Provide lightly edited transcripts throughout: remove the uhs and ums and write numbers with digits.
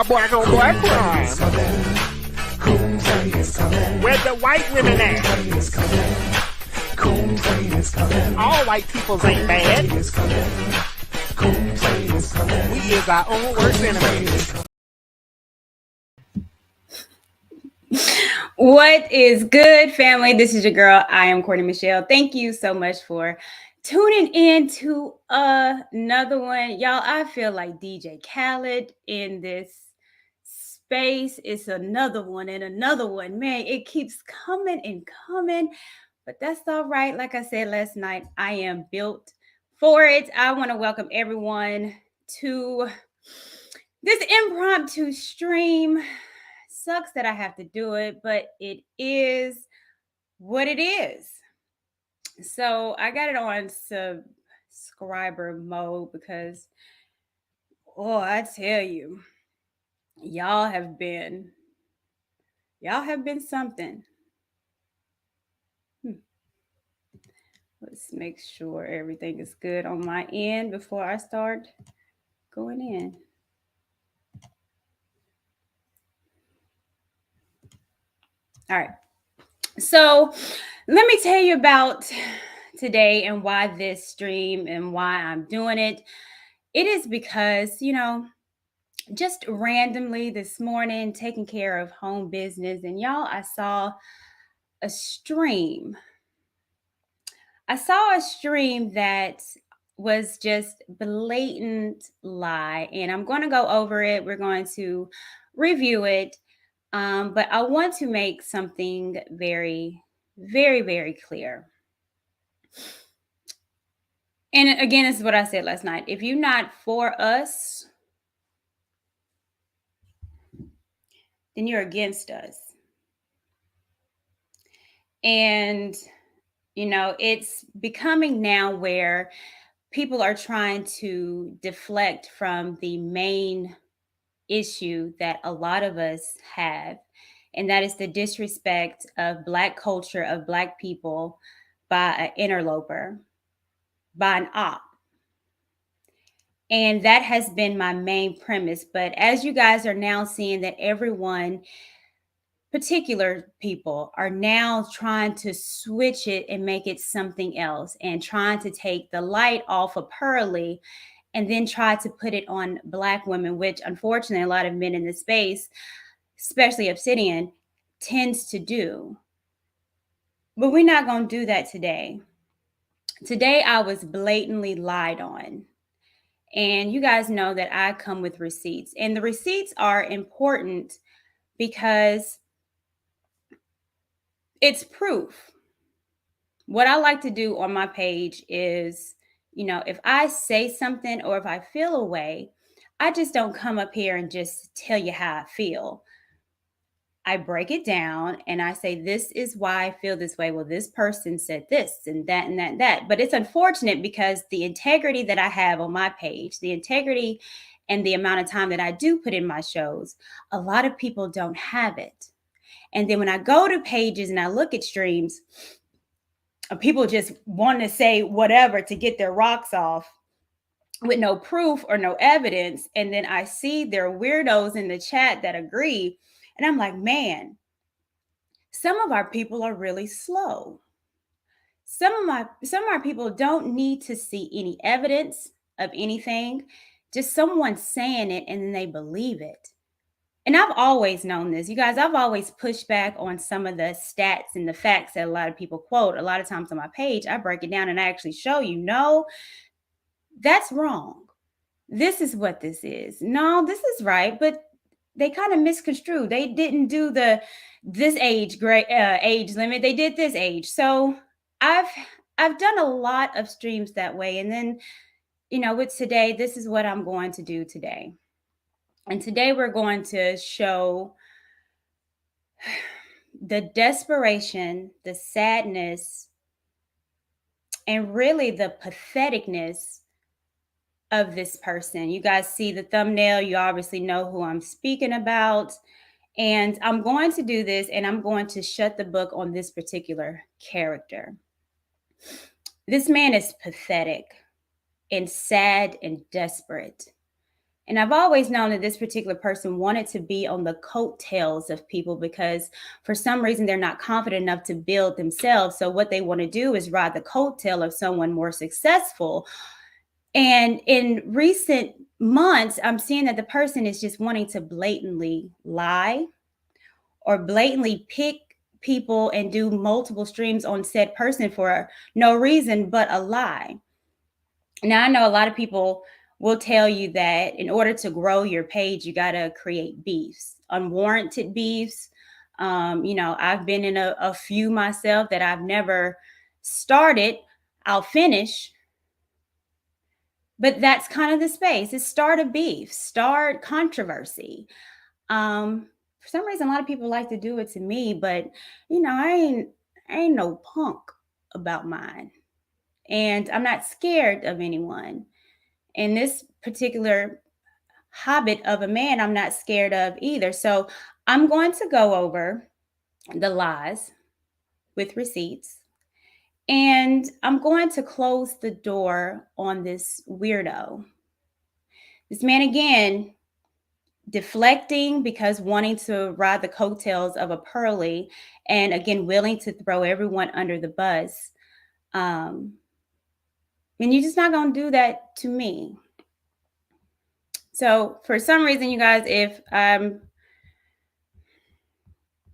black on black crime. Where the white women at? All white peoples ain't bad. We is our own worst enemy. What is good, family? This is your girl. I am Courtney Michelle. Thank you so much for tuning in to another one. Y'all, I feel like DJ Khaled in this space. It's another one and another one. Man, it keeps coming and coming, but that's all right. Like I said last night, I am built for it. I want to welcome everyone to this impromptu stream. Sucks that I have to do it, but it is what it is. So I got it on subscriber mode because, I tell you, y'all have been something. Let's make sure everything is good on my end before I start going in. All right. So let me tell you about today and why this stream and why I'm doing it. It is because, just randomly this morning taking care of home business, and y'all, I saw a stream. That was just blatant lie, and I'm going to go over it. We're going to review it. But I want to make something very, very, very clear. And again, this is what I said last night. If you're not for us, then you're against us. And, it's becoming now where people are trying to deflect from the main issue that a lot of us have, and that is the disrespect of Black culture, of Black people by an interloper, by an op. And that has been my main premise. But as you guys are now seeing that everyone, particular people, are now trying to switch it and make it something else, and trying to take the light off of Pearly and then try to put it on Black women, which unfortunately a lot of men in the space, especially Obsidian, tends to do. But we're not going to do that today. Today I was blatantly lied on. And you guys know that I come with receipts. And the receipts are important because it's proof. What I like to do on my page is, if I say something or if I feel a way, I just don't come up here and just tell you how I feel. I break it down and I say, this is why I feel this way. Well, this person said this and that and that and that. But it's unfortunate because the integrity that I have on my page, the integrity and the amount of time that I do put in my shows, a lot of people don't have it. And then when I go to pages and I look at streams, people just want to say whatever to get their rocks off with no proof or no evidence. And then I see there are weirdos in the chat that agree. And I'm like, man, some of our people are really slow. Some of our people don't need to see any evidence of anything, just someone saying it and then they believe it. And I've always known this. You guys, I've always pushed back on some of the stats and the facts that a lot of people quote. A lot of times on my page, I break it down and I actually show you, no, that's wrong. This is what this is. No, this is right, but they kind of misconstrued. They didn't do this age limit. They did this age. So I've done a lot of streams that way. And then, with today, this is what I'm going to do today. And today we're going to show the desperation, the sadness, and really the patheticness of this person. You guys see the thumbnail. You obviously know who I'm speaking about. And I'm going to do this and I'm going to shut the book on this particular character. This man is pathetic and sad and desperate. And I've always known that this particular person wanted to be on the coattails of people because for some reason they're not confident enough to build themselves. So what they want to do is ride the coattail of someone more successful. And in recent months, I'm seeing that the person is just wanting to blatantly lie or blatantly pick people and do multiple streams on said person for no reason but a lie. Now, I know a lot of people will tell you that in order to grow your page, you got to create beefs, unwarranted beefs. I've been in a few myself that I've never started. I'll finish. But that's kind of the space. It's start a beef, start controversy. For some reason, a lot of people like to do it to me, but I ain't no punk about mine. And I'm not scared of anyone. And this particular habit of a man, I'm not scared of either. So I'm going to go over the lies with receipts. And I'm going to close the door on this weirdo. This man, again, deflecting because wanting to ride the coattails of a Pearly, and again, willing to throw everyone under the bus. And you're just not going to do that to me. So for some reason, you guys, if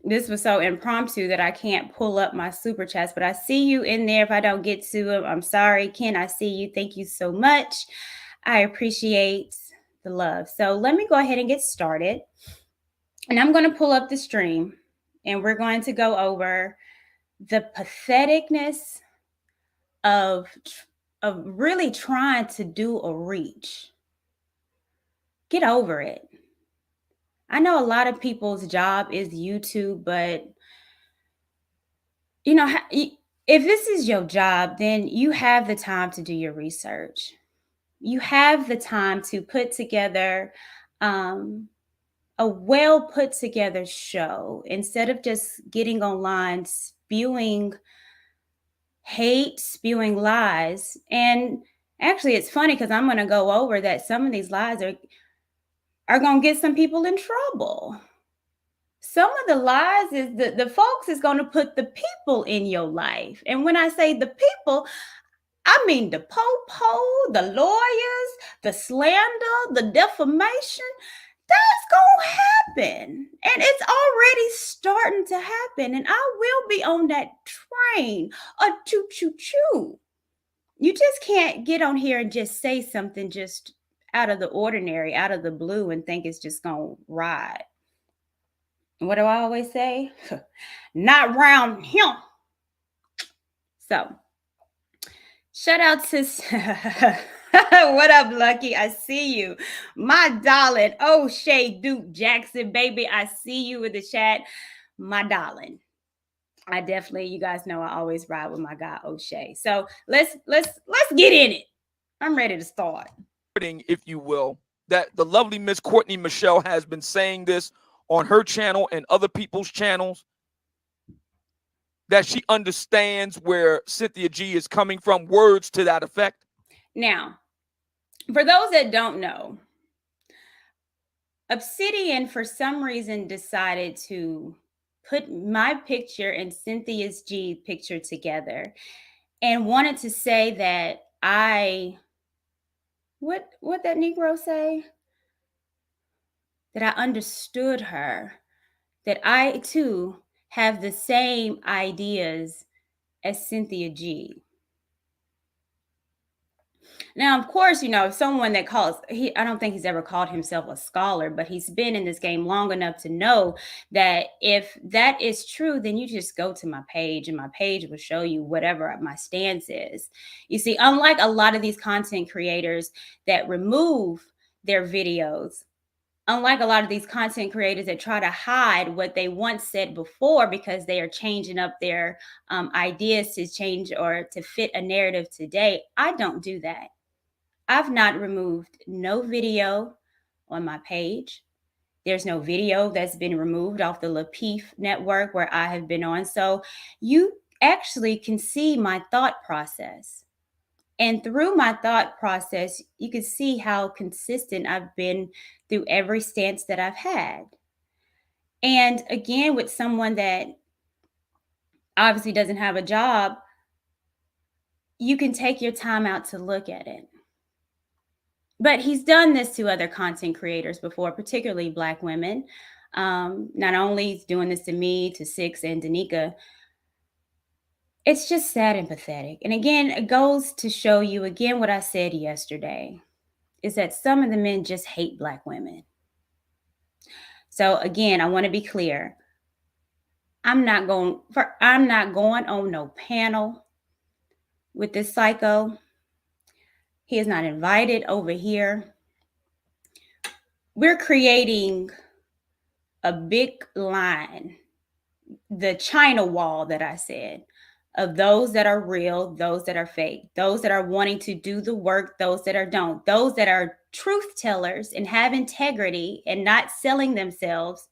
this was so impromptu that I can't pull up my super chats, but I see you in there. If I don't get to them, I'm sorry. Ken, I see you. Thank you so much. I appreciate the love. So let me go ahead and get started. And I'm going to pull up the stream and we're going to go over the patheticness of really trying to do a reach. Get over it. I know a lot of people's job is YouTube, but if this is your job, then you have the time to do your research. You have the time to put together a well put together show instead of just getting online spewing hate, spewing lies. And actually, it's funny because I'm going to go over that some of these lies are going to get some people in trouble. Some of the lies is the folks is going to put the people in your life. And when I say the people, I mean the po-po, the lawyers, the slander, the defamation. That's going to happen. And it's already starting to happen. And I will be on that train, a choo-choo-choo. You just can't get on here and just say something just out of the ordinary, out of the blue, and think it's just going to ride. What do I always say? Not round him. So, shout out to what up, Lucky? I see you. My darling, O'Shea Duke Jackson, baby. I see you in the chat. My darling. I definitely, you guys know I always ride with my guy O'Shea. So let's get in it. I'm ready to start. If you will, that the lovely Miss Courtney Michelle has been saying this on her channel and other people's channels, that she understands where Cynthia G is coming from, words to that effect. Now, for those that don't know, Obsidian for some reason decided to put my picture and Cynthia's G picture together and wanted to say that what that Negro say? That I understood her, that I too have the same ideas as Cynthia G. Now, of course, someone that I don't think he's ever called himself a scholar, but he's been in this game long enough to know that if that is true, then you just go to my page and my page will show you whatever my stance is. You see, unlike a lot of these content creators that remove their videos, unlike a lot of these content creators that try to hide what they once said before because they are changing up their ideas to change or to fit a narrative today, I don't do that. I've not removed no video on my page. There's no video that's been removed off the Lapeef network where I have been on. So you actually can see my thought process. And through my thought process, you can see how consistent I've been through every stance that I've had. And again, with someone that obviously doesn't have a job, you can take your time out to look at it. But he's done this to other content creators before, particularly Black women. Not only he's doing this to me, to Six and Danica. It's just sad and pathetic. And again, it goes to show you again what I said yesterday, is that some of the men just hate Black women. So again, I want to be clear. I'm not going on no panel with this psycho. He is not invited over here. We're creating a big line, the China wall that I said, of those that are real, those that are fake, those that are wanting to do the work, those that are don't, those that are truth tellers and have integrity and not selling themselves,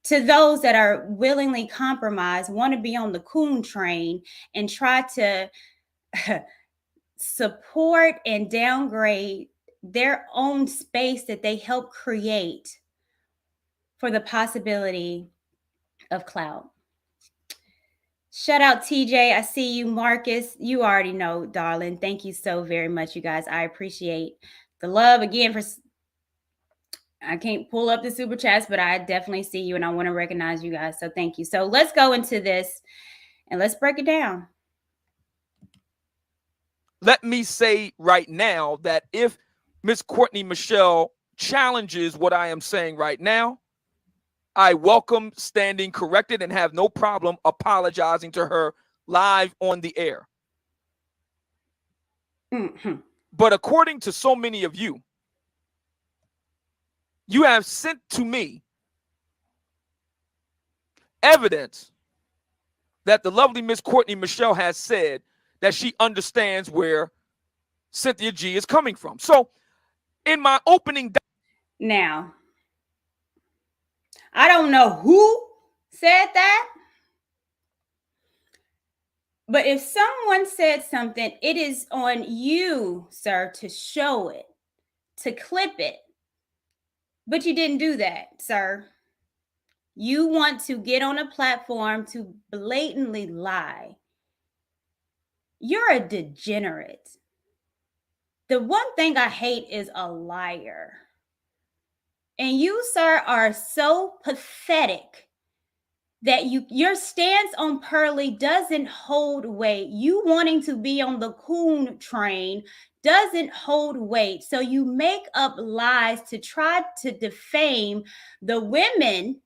to those that are willingly compromised, want to be on the coon train and try to support and downgrade their own space that they help create for the possibility of clout. Shout out TJ. I see you, Marcus. You already know, darling. Thank you so very much, you guys. I appreciate the love again. I can't pull up the super chats, but I definitely see you and I want to recognize you guys. So thank you. So let's go into this and let's break it down. Let me say right now that if Miss Courtney Michelle challenges what I am saying right now, I welcome standing corrected and have no problem apologizing to her live on the air. Mm-hmm. But according to so many of you, you have sent to me evidence that the lovely Miss Courtney Michelle has said that she understands where Cynthia G is coming from. So in my opening... Now, I don't know who said that, but if someone said something, it is on you, sir, to show it, to clip it. But you didn't do that, sir. You want to get on a platform to blatantly lie. You're a degenerate. The one thing I hate is a liar. And you, sir, are so pathetic that your stance on Pearly doesn't hold weight. You wanting to be on the coon train doesn't hold weight. So you make up lies to try to defame the women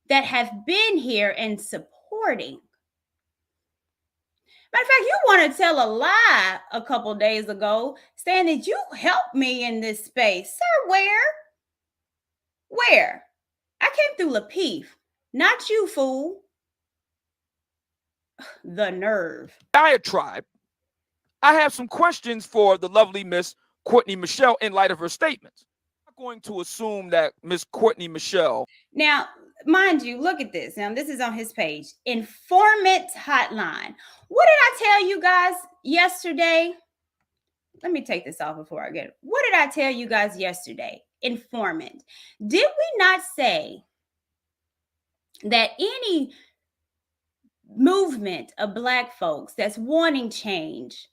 that have been here and supporting. Matter of fact, you want to tell a lie a couple days ago saying that you helped me in this space. Sir, where? Where? I came through Lapeef, not you, fool. The nerve. Diatribe. I have some questions for the lovely Miss Courtney Michelle in light of her statements. I'm not going to assume that Miss Courtney Michelle... Now, mind you, look at this. Now, this is on his page. Informant hotline. What did I tell you guys yesterday? Let me take this off before I get it. What did I tell you guys yesterday? Informant. Did we not say that any movement of Black folks that's wanting change,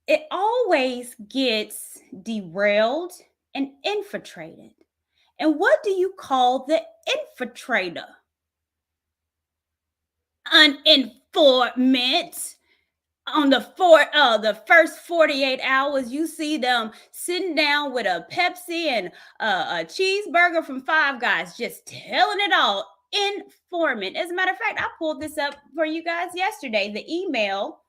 it always gets derailed and infiltrated? And what do you call the infiltrator? An informant. On the first 48 hours, you see them sitting down with a Pepsi and a cheeseburger from Five Guys, just telling it all. Informant. As a matter of fact, I pulled this up for you guys yesterday, the email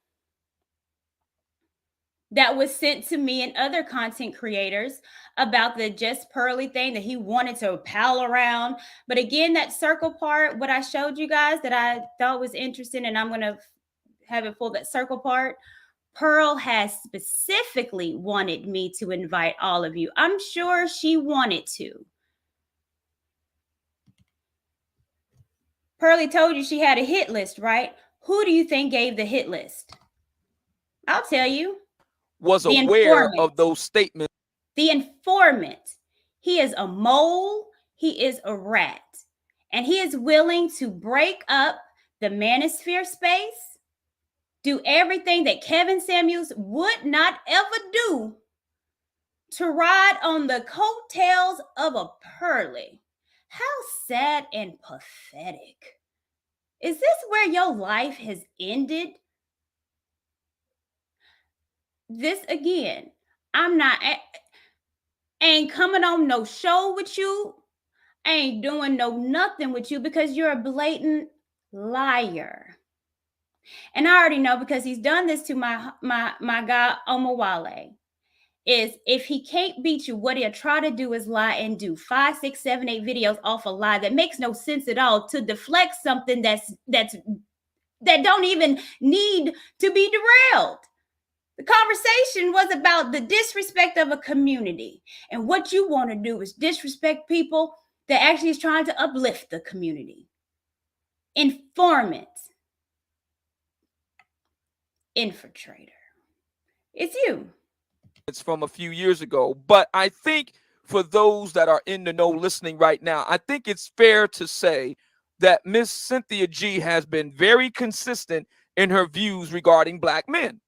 that was sent to me and other content creators about the Just Pearly thing that he wanted to pal around. But again, that circle part, what I showed you guys that I thought was interesting, and I'm going to have it full, that circle part. Pearl has specifically wanted me to invite all of you. I'm sure she wanted to. Pearly told you she had a hit list, right? Who do you think gave the hit list? I'll tell you. Was The aware informant. of those statements. The informant. He is a mole. He is a rat. And he is willing to break up the manosphere space, do everything that Kevin Samuels would not ever do to ride on the coattails of a Pearly. How sad and pathetic. Is this where your life has ended? This again, ain't coming on no show with you, ain't doing nothing with you because you're a blatant liar. And I already know because he's done this to my guy Omawale. Is if he can't beat you, what he'll try to do is lie and do 5, 6, 7, 8 videos off a lie that makes no sense at all to deflect something that don't even need to be derailed. The conversation was about the disrespect of a community. And what you want to do is disrespect people that actually is trying to uplift the community. Informant. Infiltrator. It's you. It's from a few years ago. But I think for those that are in the know listening right now, I think it's fair to say that Miss Cynthia G has been very consistent in her views regarding black men.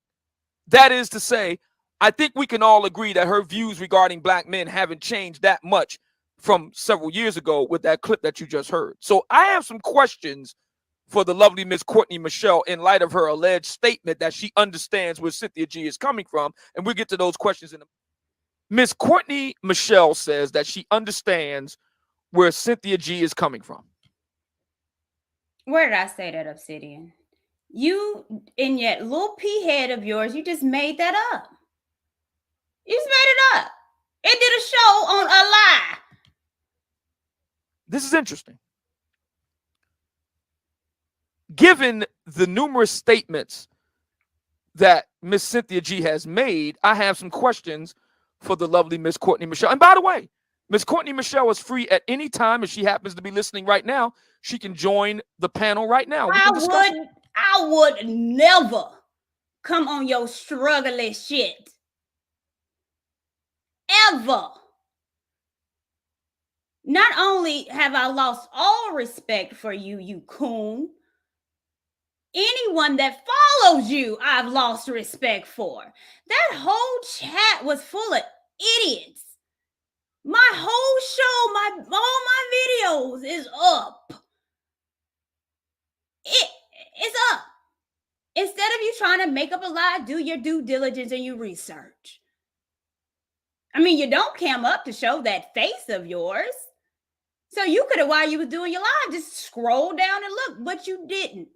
That is to say, I think we can all agree that her views regarding black men haven't changed that much from several years ago with that clip that you just heard. So I have some questions for the lovely Miss Courtney Michelle in light of her alleged statement that she understands where Cynthia G is coming from. And we'll get to those questions in a minute. Miss Courtney Michelle says that she understands where Cynthia G is coming from. Where did I say that, Obsidian? You, in that little pea head of yours, you just made that up. You just made it up. It did a show on a lie. This is interesting. Given the numerous statements that Miss Cynthia G has made, I have some questions for the lovely Miss Courtney Michelle. And by the way, Miss Courtney Michelle is free at any time. If she happens to be listening right now, she can join the panel right now. I would never come on your struggling shit. Ever. Not only have I lost all respect for you, you coon, anyone that follows you, I've lost respect for. That whole chat was full of idiots. My whole show, all my videos is up. It's up. Instead of you trying to make up a lie, do your due diligence and your research. I mean, you don't cam up to show that face of yours. So you could have, while you was doing your live, just scroll down and look, but you didn't.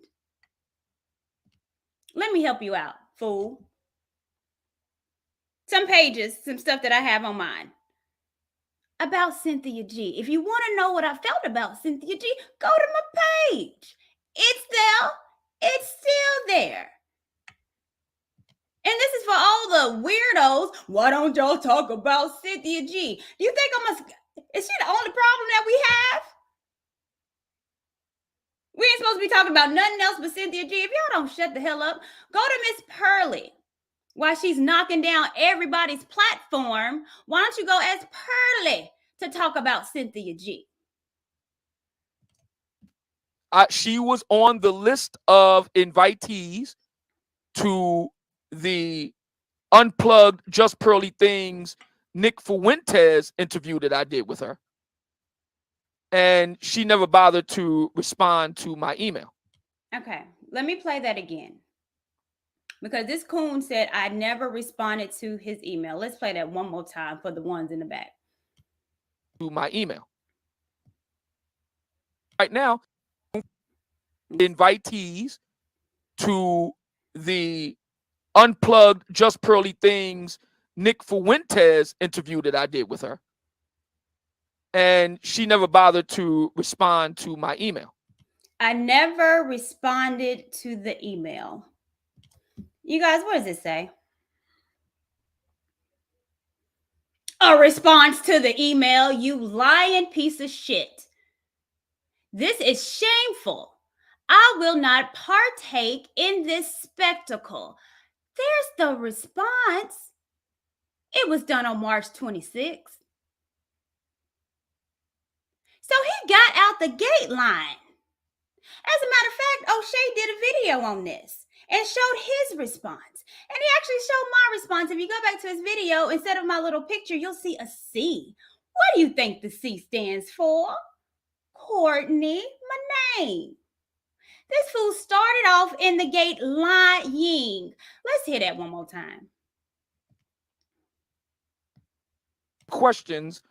Let me help you out, fool. Some pages, some stuff that I have on mine about Cynthia G. If you want to know what I felt about Cynthia G, go to my page. It's there. It's still there. And this is for all the weirdos. Why don't y'all talk about Cynthia G? Do you think is she the only problem that we have? We ain't supposed to be talking about nothing else but Cynthia G. If y'all don't shut the hell up, go to Miss Pearly. While she's knocking down everybody's platform, why don't you go ask Pearly to talk about Cynthia G? She was on the list of invitees to the Unplugged Just Pearly Things Nick Fuentes interview that I did with her. And she never bothered to respond to my email. Okay, let me play that again. Because this coon said I never responded to his email. Let's play that one more time for the ones in the back. To my email. Right now, invitees to the Unplugged Just Pearly Things Nick Fuentes interview that I did with her. And she never bothered to respond to my email. I never responded to the email. You guys, what does it say? A response to the email, you lying piece of shit. This is shameful. I will not partake in this spectacle. There's the response. It was done on March 26th. So he got out the gate line. As a matter of fact, O'Shea did a video on this and showed his response. And he actually showed my response. If you go back to his video, instead of my little picture, you'll see a C. What do you think the C stands for? Courtney Monet. This fool started off in the gate lying. Let's hear that one more time. Questions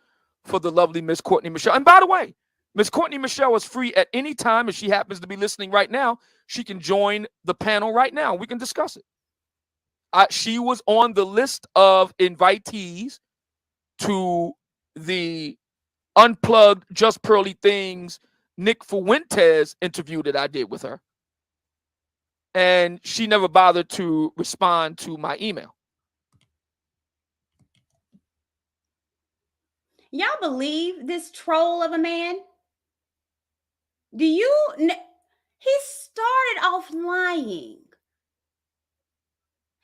for the lovely Miss Courtney Michelle. And by the way, Miss Courtney Michelle is free at any time. If she happens to be listening right now, she can join the panel right now. We can discuss it. She was on the list of invitees to the Unplugged Just Pearly Things Nick Fuentes interview that I did with her. And she never bothered to respond to my email. Y'all believe this troll of a man? He started off lying.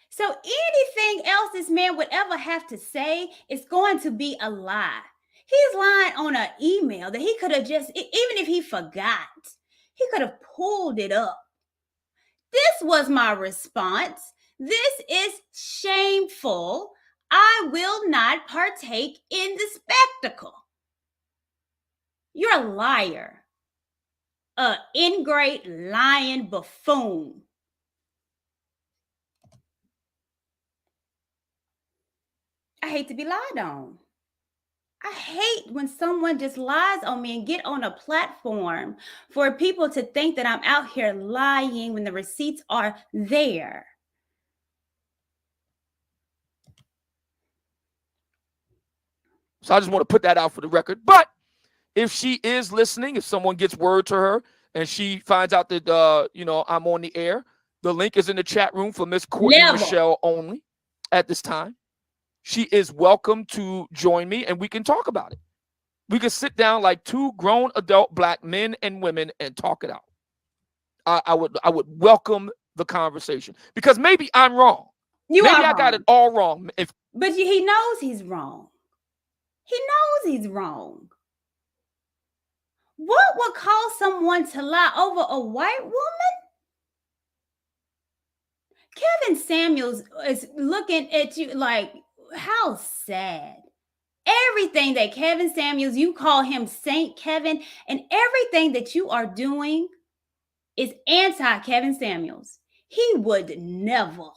So anything else this man would ever have to say is going to be a lie. He's lying on an email that he could have just, even if he forgot, he could have pulled it up. This was my response. This is shameful. I will not partake in the spectacle. You're a liar. An ingrate, lying buffoon. I hate to be lied on. I hate when someone just lies on me and get on a platform for people to think that I'm out here lying when the receipts are there. So I just want to put that out for the record. But if she is listening, if someone gets word to her and she finds out that, I'm on the air, the link is in the chat room for Miss Courtney Michelle only at this time. She is welcome to join me and we can talk about it. We can sit down like two grown adult Black men and women and talk it out. I would welcome the conversation because maybe I'm wrong. Maybe I got it all wrong. But he knows he's wrong. He knows he's wrong. What would cause someone to lie over a white woman? Kevin Samuels is looking at you like, how sad. Everything that Kevin Samuels, you call him Saint Kevin, and everything that you are doing is anti-Kevin Samuels. He would never.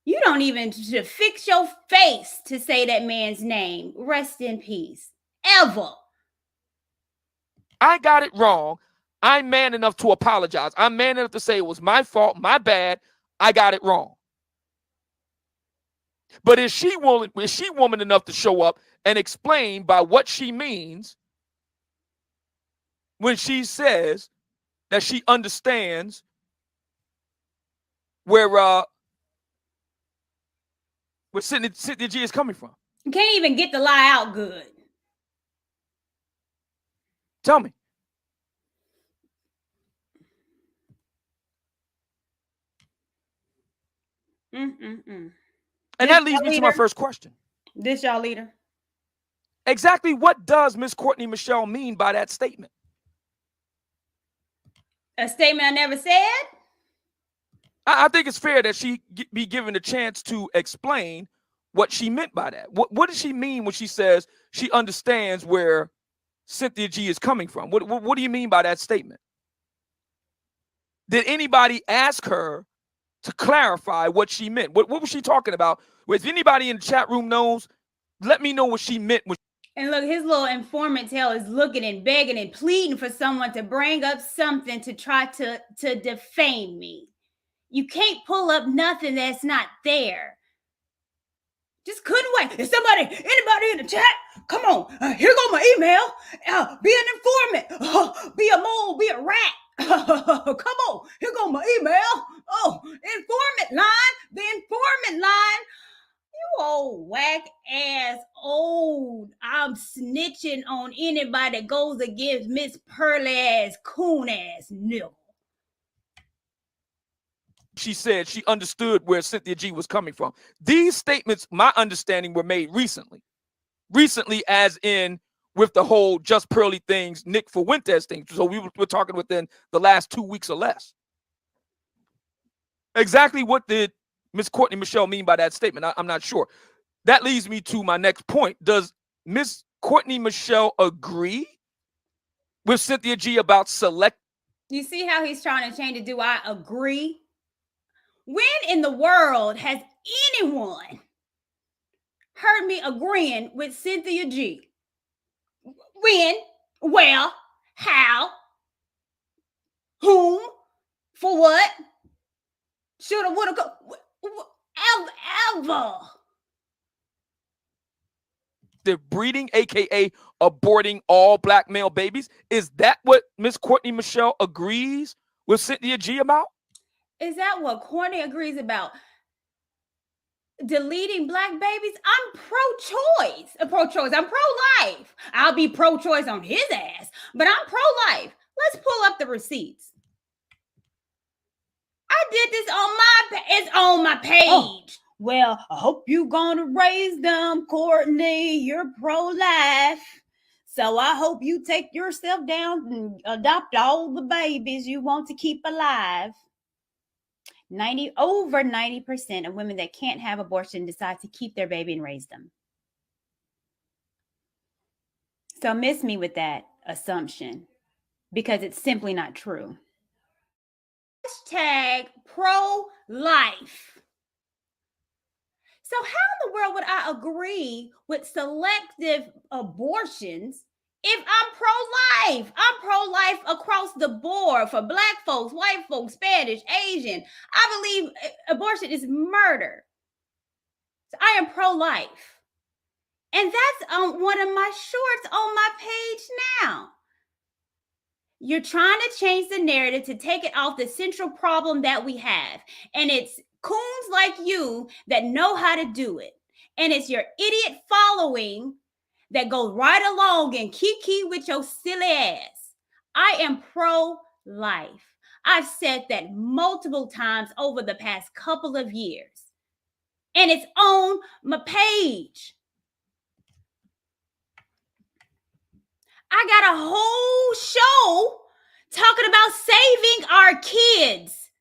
You don't even fix your face to say that man's name. Rest in peace. Ever. I got it wrong. I'm man enough to apologize. I'm man enough to say it was my fault, my bad. I got it wrong. But is she woman enough to show up and explain by what she means when she says that she understands where Cynthia G is coming from? You can't even get the lie out good. Tell me. And that leads me to my first question. This y'all leader? Exactly what does Miss Courtney Michelle mean by that statement? A statement I never said? I think it's fair that she be given a chance to explain what she meant by that. What does she mean when she says she understands where Cynthia G is coming from? What do you mean by that statement? Did anybody ask her to clarify what she meant? What was she talking about? If anybody in the chat room knows, let me know what she meant. And look, his little informant tail is looking and begging and pleading for someone to bring up something to try to defame me. You can't pull up nothing that's not there. Just couldn't wait. If anybody in the chat, come on, here go my email. Be an informant. Be a mole, be a rat. Come on, here go my email. Oh, informant line, the informant line. You old whack ass old. I'm snitching on anybody that goes against Miss Pearly ass coon ass nigga. she said she understood where Cynthia G was coming from. These statements, my understanding, were made recently. Recently, as in with the whole Just Pearly things, Nick Fuentes thing. So we're talking within the last 2 weeks or less. Exactly what did Miss Courtney Michelle mean by that statement? I'm not sure. That leads me to my next point. Does Miss Courtney Michelle agree with Cynthia G about select? You see how he's trying to change it? Do I agree? When in the world has anyone heard me agreeing with Cynthia G? When? Where? How? Whom? For what? Shoulda, woulda, ever. They're breeding, aka aborting all black male babies. Is that what Miss Courtney Michelle agrees with Cynthia G about? Is that what Courtney agrees about? Deleting black babies? I'm pro-choice. I'm pro-life. I'll be pro-choice on his ass, but I'm pro-life. Let's pull up the receipts. I did this it's on my page. Oh, well, I hope you're gonna raise them, Courtney. You're pro-life. So I hope you take yourself down and adopt all the babies you want to keep alive. Over 90% of women that can't have abortion decide to keep their baby and raise them. So miss me with that assumption, because it's simply not true. Hashtag pro-life. So how in the world would I agree with selective abortions if I'm pro-life? I'm pro-life across the board for black folks, white folks, Spanish, Asian. I believe abortion is murder. So I am pro-life. And that's on one of my shorts on my page now. You're trying to change the narrative to take it off the central problem that we have. And it's coons like you that know how to do it. And it's your idiot following that goes right along and kiki with your silly ass. I am pro-life. I've said that multiple times over the past couple of years. And it's on my page. I got a whole show talking about saving our kids.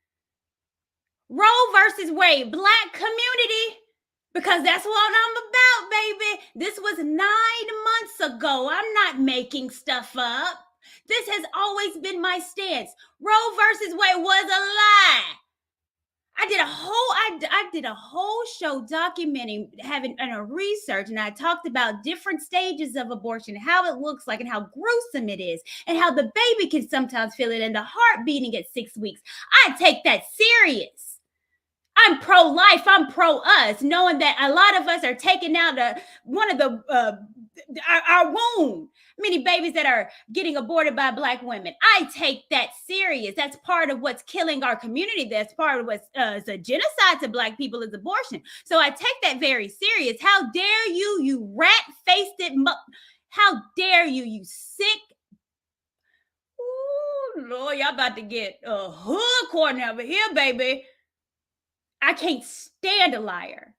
Roe versus Wade, black community, because that's what I'm about, baby. This was 9 months ago. I'm not making stuff up. This has always been my stance. Roe versus Wade was a lie. I did a whole show documenting having a research, and I talked about different stages of abortion, how it looks like and how gruesome it is, and how the baby can sometimes feel it and the heart beating at 6 weeks. I take that serious. I'm pro-life. I'm pro-us, knowing that a lot of us are taking out our womb. Many babies that are getting aborted by black women. I take that serious. That's part of what's killing our community. That's part of what's a genocide to black people is abortion. So I take that very serious. How dare you, you rat-faced how dare you, you sick. Ooh, Lord, y'all about to get a hood corner over here, baby. I can't stand a liar.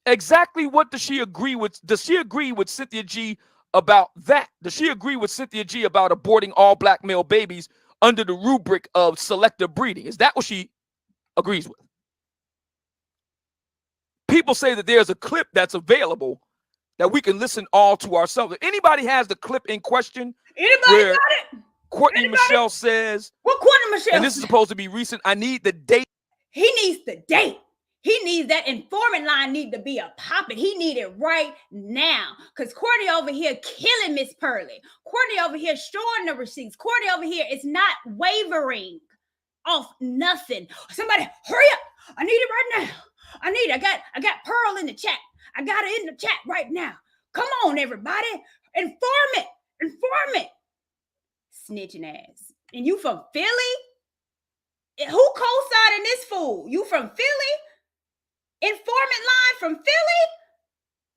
Exactly what does she agree with? Does she agree with Cynthia G about that? Does she agree with Cynthia G about aborting all black male babies under the rubric of selective breeding? Is that what she agrees with? People say that there's a clip that's available that we can listen all to ourselves. If anybody has the clip in question, anybody got it? Courtney Michelle says, what Courtney Michelle? And this is supposed to be recent. I need the date. He needs the date. He needs that informant line need to be a poppin'. He need it right now. Because Courtney over here killing Miss Pearly. Courtney over here showing the receipts. Courtney over here is not wavering off nothing. Somebody hurry up. I need it right now. I got Pearl in the chat. I got it in the chat right now. Come on, everybody. Informant. Snitching ass. And you from Philly? Who co-signing this fool? You from Philly? Informant line from Philly?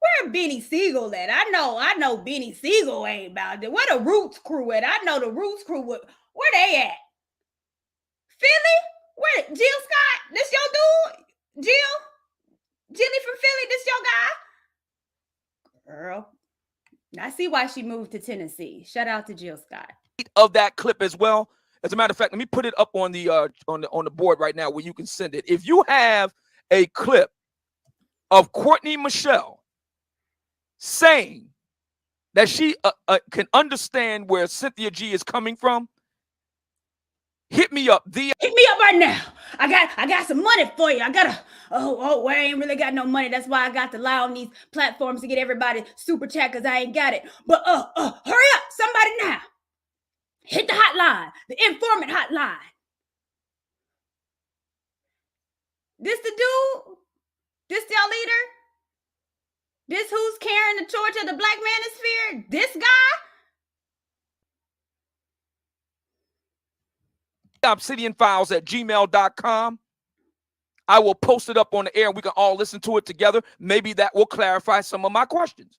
Where Benny Siegel at? I know Benny Siegel ain't about it. Where the Roots crew at? I know the Roots crew. Where they at? Philly? Where? Jill Scott? This your dude? Jilly from Philly? This your guy? Girl, I see why she moved to Tennessee. Shout out to Jill Scott. Of that clip as well. As a matter of fact, let me put it up on the board right now where you can send it. If you have a clip of Courtney Michelle saying that she can understand where Cynthia G is coming from, hit me up. Hit me up right now. I got some money for you. I gotta. I ain't really got no money. That's why I got to lie on these platforms to get everybody super chat because I ain't got it. But hurry up, somebody now. Hit the hotline, the informant hotline. This the dude? This y'all leader? This who's carrying the torch of the Black Manosphere? This guy? obsidianfiles@gmail.com. I will post it up on the air and we can all listen to it together. Maybe that will clarify some of my questions.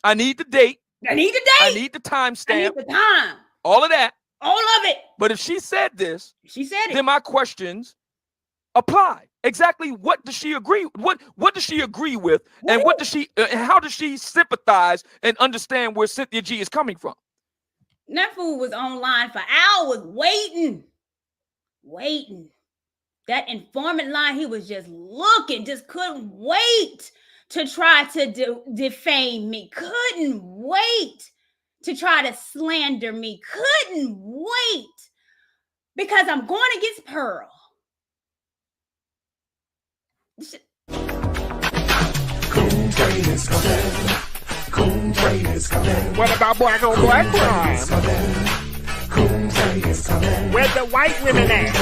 I need the date. I need the date. I need the timestamp. I need the time. All of that. All of it. But if she said this, then my questions apply. Exactly what does she agree? What does she agree with? And what does she how does she sympathize and understand where Cynthia G is coming from? That fool was online for hours waiting. That informant line, he was just looking, just couldn't wait to try to defame me. Couldn't wait to try to slander me. Couldn't wait because I'm going against Pearl. What about black on black crime? Where the white women at?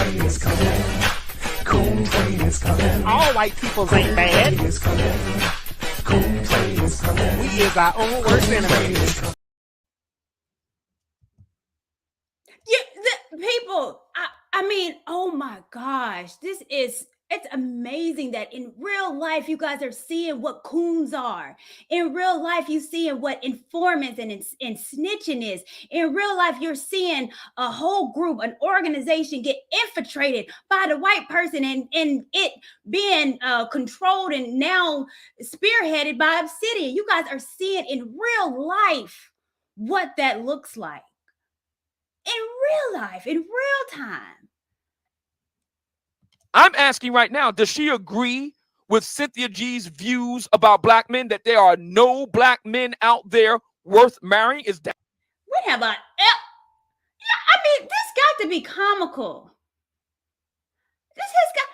All white peoples ain't bad. We is our own worst enemies. Yeah, people, I mean, oh my gosh, it's amazing that in real life, you guys are seeing what coons are. In real life, you're seeing what informants and snitching is. In real life, you're seeing a whole group, an organization get infiltrated by the white person and it being controlled and now spearheaded by Obsidian. You guys are seeing in real life what that looks like. In real life, in real time. I'm asking right now, does she agree with Cynthia G's views about black men, that there are no black men out there worth marrying? Is that? When have I? Yeah, I mean, this got to be comical. This has got.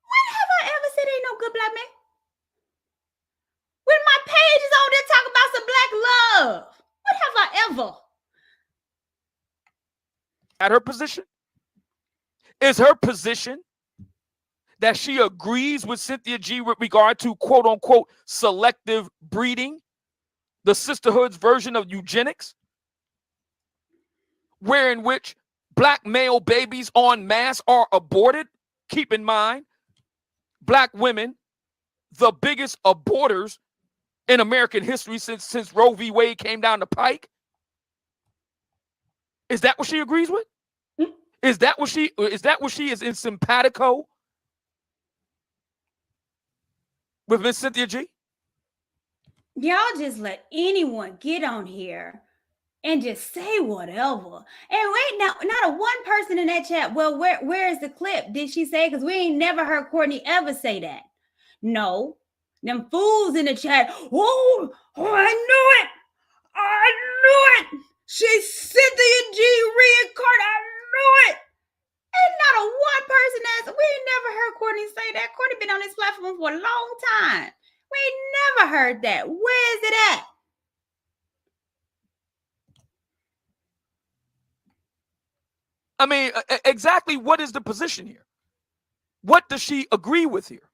When have I ever said ain't no good black men? When my page is over there talking about some black love. When have I ever? At her position? Is her position that she agrees with Cynthia G with regard to quote unquote selective breeding, the sisterhood's version of eugenics, wherein which black male babies en masse are aborted? Keep in mind, black women, the biggest aborters in American history since Roe v. Wade came down the pike. Is that what she agrees with? Is that what she is in simpatico with Miss Cynthia G? Y'all just let anyone get on here and just say whatever. And wait, now, not a one person in that chat. Well, where is the clip? Did she say? Because we ain't never heard Courtney ever say that. No. Them fools in the chat. Oh, I knew it. I knew it. She's Cynthia G reincarnated. I knew it. Ain't not a one person that's, we ain't never heard Courtney say that. Courtney been on this platform for a long time. We ain't never heard that. Where is it at? I mean, exactly what is the position here? What does she agree with here?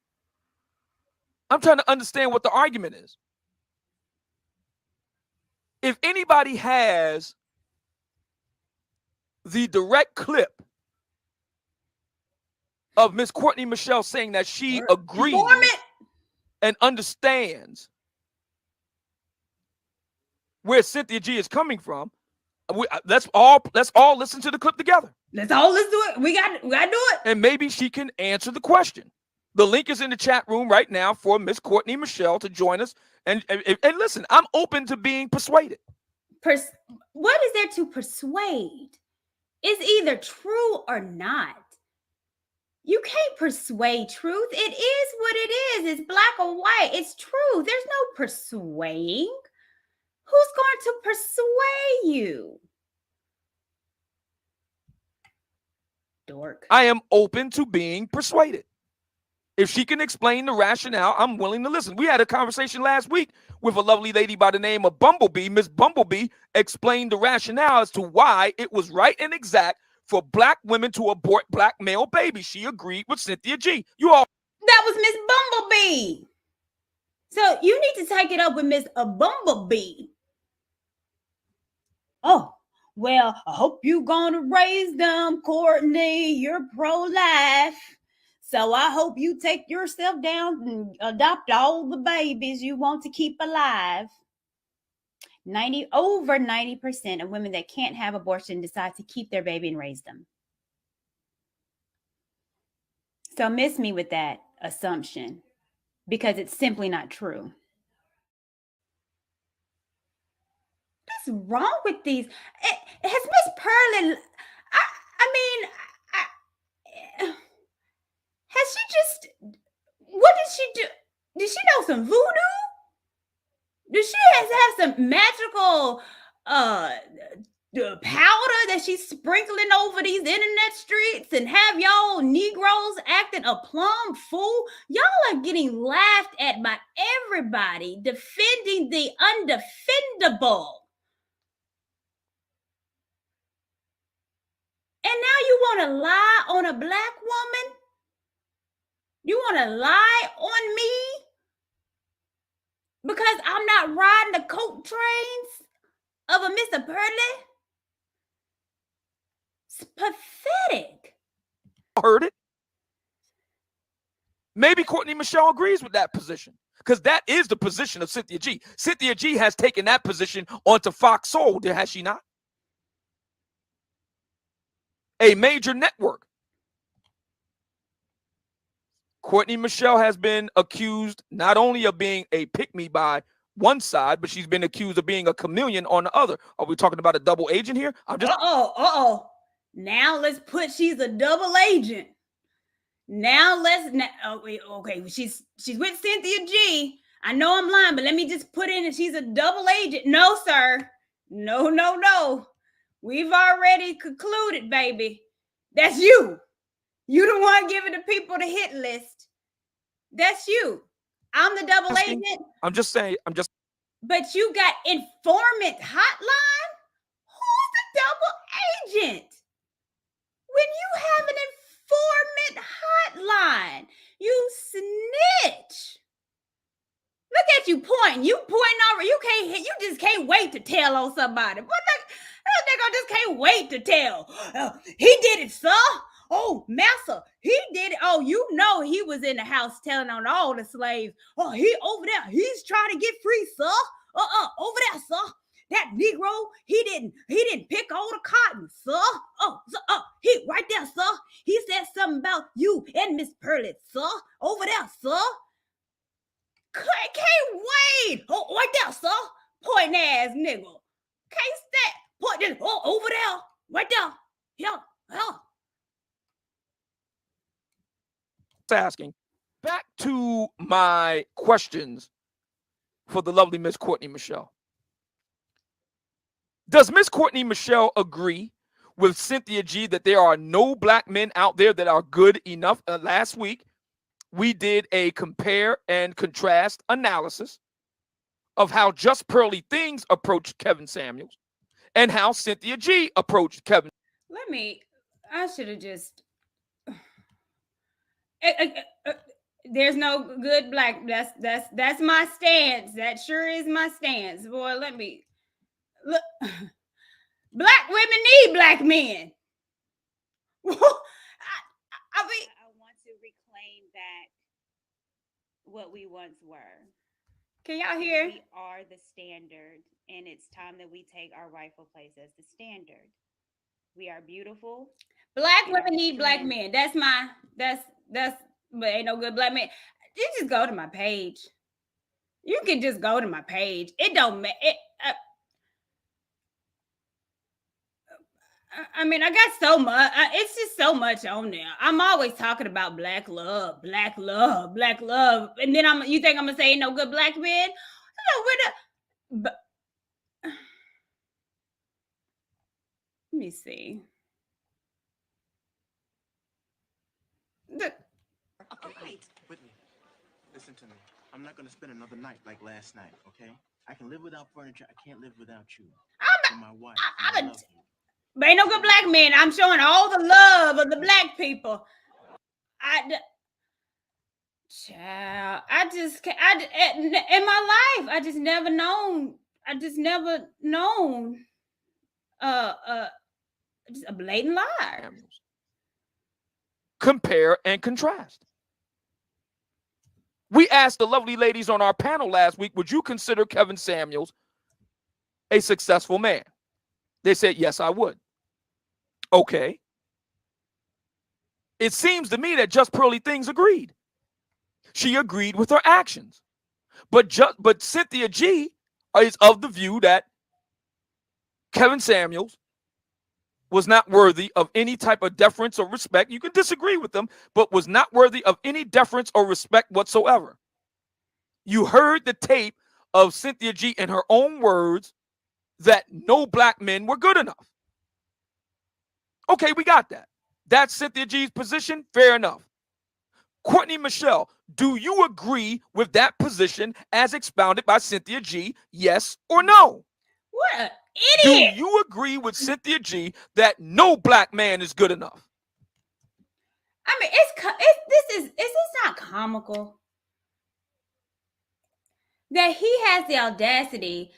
I'm trying to understand what the argument is. If anybody has the direct clip of Miss Courtney Michelle saying that she agrees and understands where Cynthia G is coming from. Let's all listen to the clip together. Let's do it. We got to do it. And maybe she can answer the question. The link is in the chat room right now for Miss Courtney Michelle to join us. And listen, I'm open to being persuaded. What is there to persuade? It's either true or not. You can't persuade truth. It is what it is. It's black or white. It's true. There's no persuading. Who's going to persuade you? Dork. I am open to being persuaded. If she can explain the rationale, I'm willing to listen. We had a conversation last week with a lovely lady by the name of Bumblebee. Miss Bumblebee explained the rationale as to why it was right and exact for black women to abort black male babies. She agreed with Cynthia G. That was Miss Bumblebee. So you need to take it up with Miss Bumblebee. Oh, well, I hope you're gonna raise them, Courtney. You're pro-life. So I hope you take yourself down and adopt all the babies you want to keep alive. Over 90% of women that can't have abortion decide to keep their baby and raise them. So miss me with that assumption, because it's simply not true. What's wrong with these? Has Miss Pearlie, has she just, what did she do? Did she know some voodoo? Does she have some magical powder that she's sprinkling over these internet streets and have y'all Negroes acting a plumb fool? Y'all are getting laughed at by everybody defending the undefendable. And now you want to lie on a black woman? You want to lie on me? Because I'm not riding the coat trains of a Mr. Pearlie? It's pathetic. Heard it. Maybe Courtney Michelle agrees with that position, because that is the position of Cynthia G. Cynthia G has taken that position onto Fox Soul, has she not? A major network. Courtney Michelle has been accused not only of being a pick-me by one side, but she's been accused of being a chameleon on the other. Are we talking about a double agent here? Now let's put she's a double agent. Okay, she's with Cynthia G. I know I'm lying, but let me just put in that she's a double agent. No, sir. No. We've already concluded, baby. That's you. You the one giving the people the hit list. That's you. I'm the double agent. I'm just saying. But you got informant hotline? Who's the double agent? When you have an informant hotline, you snitch. Look at you pointing. You pointing over. You just can't wait to tell on somebody. What that nigga just can't wait to tell. He did it, sir. Oh, massa, he did it. Oh, you know he was in the house telling on all the slaves. Oh, he over there. He's trying to get free, sir. Over there, sir. That Negro, he didn't pick all the cotton, sir. He right there, sir. He said something about you and Miss Pearlie, sir. Over there, sir. Can't wait. Oh, right there, sir. Pointing ass nigga. Can't stand. Point this. Oh, over there. Right there. Yeah. Asking. Back to my questions for the lovely Miss Courtney Michelle. Does Miss Courtney Michelle agree with Cynthia G that there are no black men out there that are good enough? Last week, we did a compare and contrast analysis of how Just Pearly Things approached Kevin Samuels and how Cynthia G approached Kevin. I should have just... there's no good black. That's my stance. That sure is my stance. Boy, let me... Look, black women need black men. I want to reclaim back what we once were. Can y'all hear? We are the standard And it's time that we take our rightful place as the standard. We are beautiful. Black women need black men. That's but ain't no good black men. You just go to my page. You can just go to my page. It don't matter. I mean, I got so much. It's just so much on there. I'm always talking about black love, black love, black love, and then you think I'm gonna say no good black men? No, we're not. But let me see. Okay, Whitney, listen to me. I'm not gonna spend another night like last night, okay? I can live without furniture. I can't live without you. You're my wife. I love you. But ain't no good black men. I'm showing all the love of the black people. Child, I just can't. In my life, I just never known. Just a blatant lie. Compare and contrast. We asked the lovely ladies on our panel last week, would you consider Kevin Samuels a successful man? They said, yes, I would. Okay. It seems to me that Just Pearly Things agreed. She agreed with her actions. But Cynthia G is of the view that Kevin Samuels was not worthy of any type of deference or respect. You can disagree with them, but was not worthy of any deference or respect whatsoever. You heard the tape of Cynthia G in her own words that no black men were good enough. Okay, we got that. That's Cynthia G's position. Fair enough. Courtney Michelle, do you agree with that position as expounded by Cynthia G? Yes or no? What an idiot. Do you agree with Cynthia G that no black man is good enough? I mean, is this not comical? That he has the audacity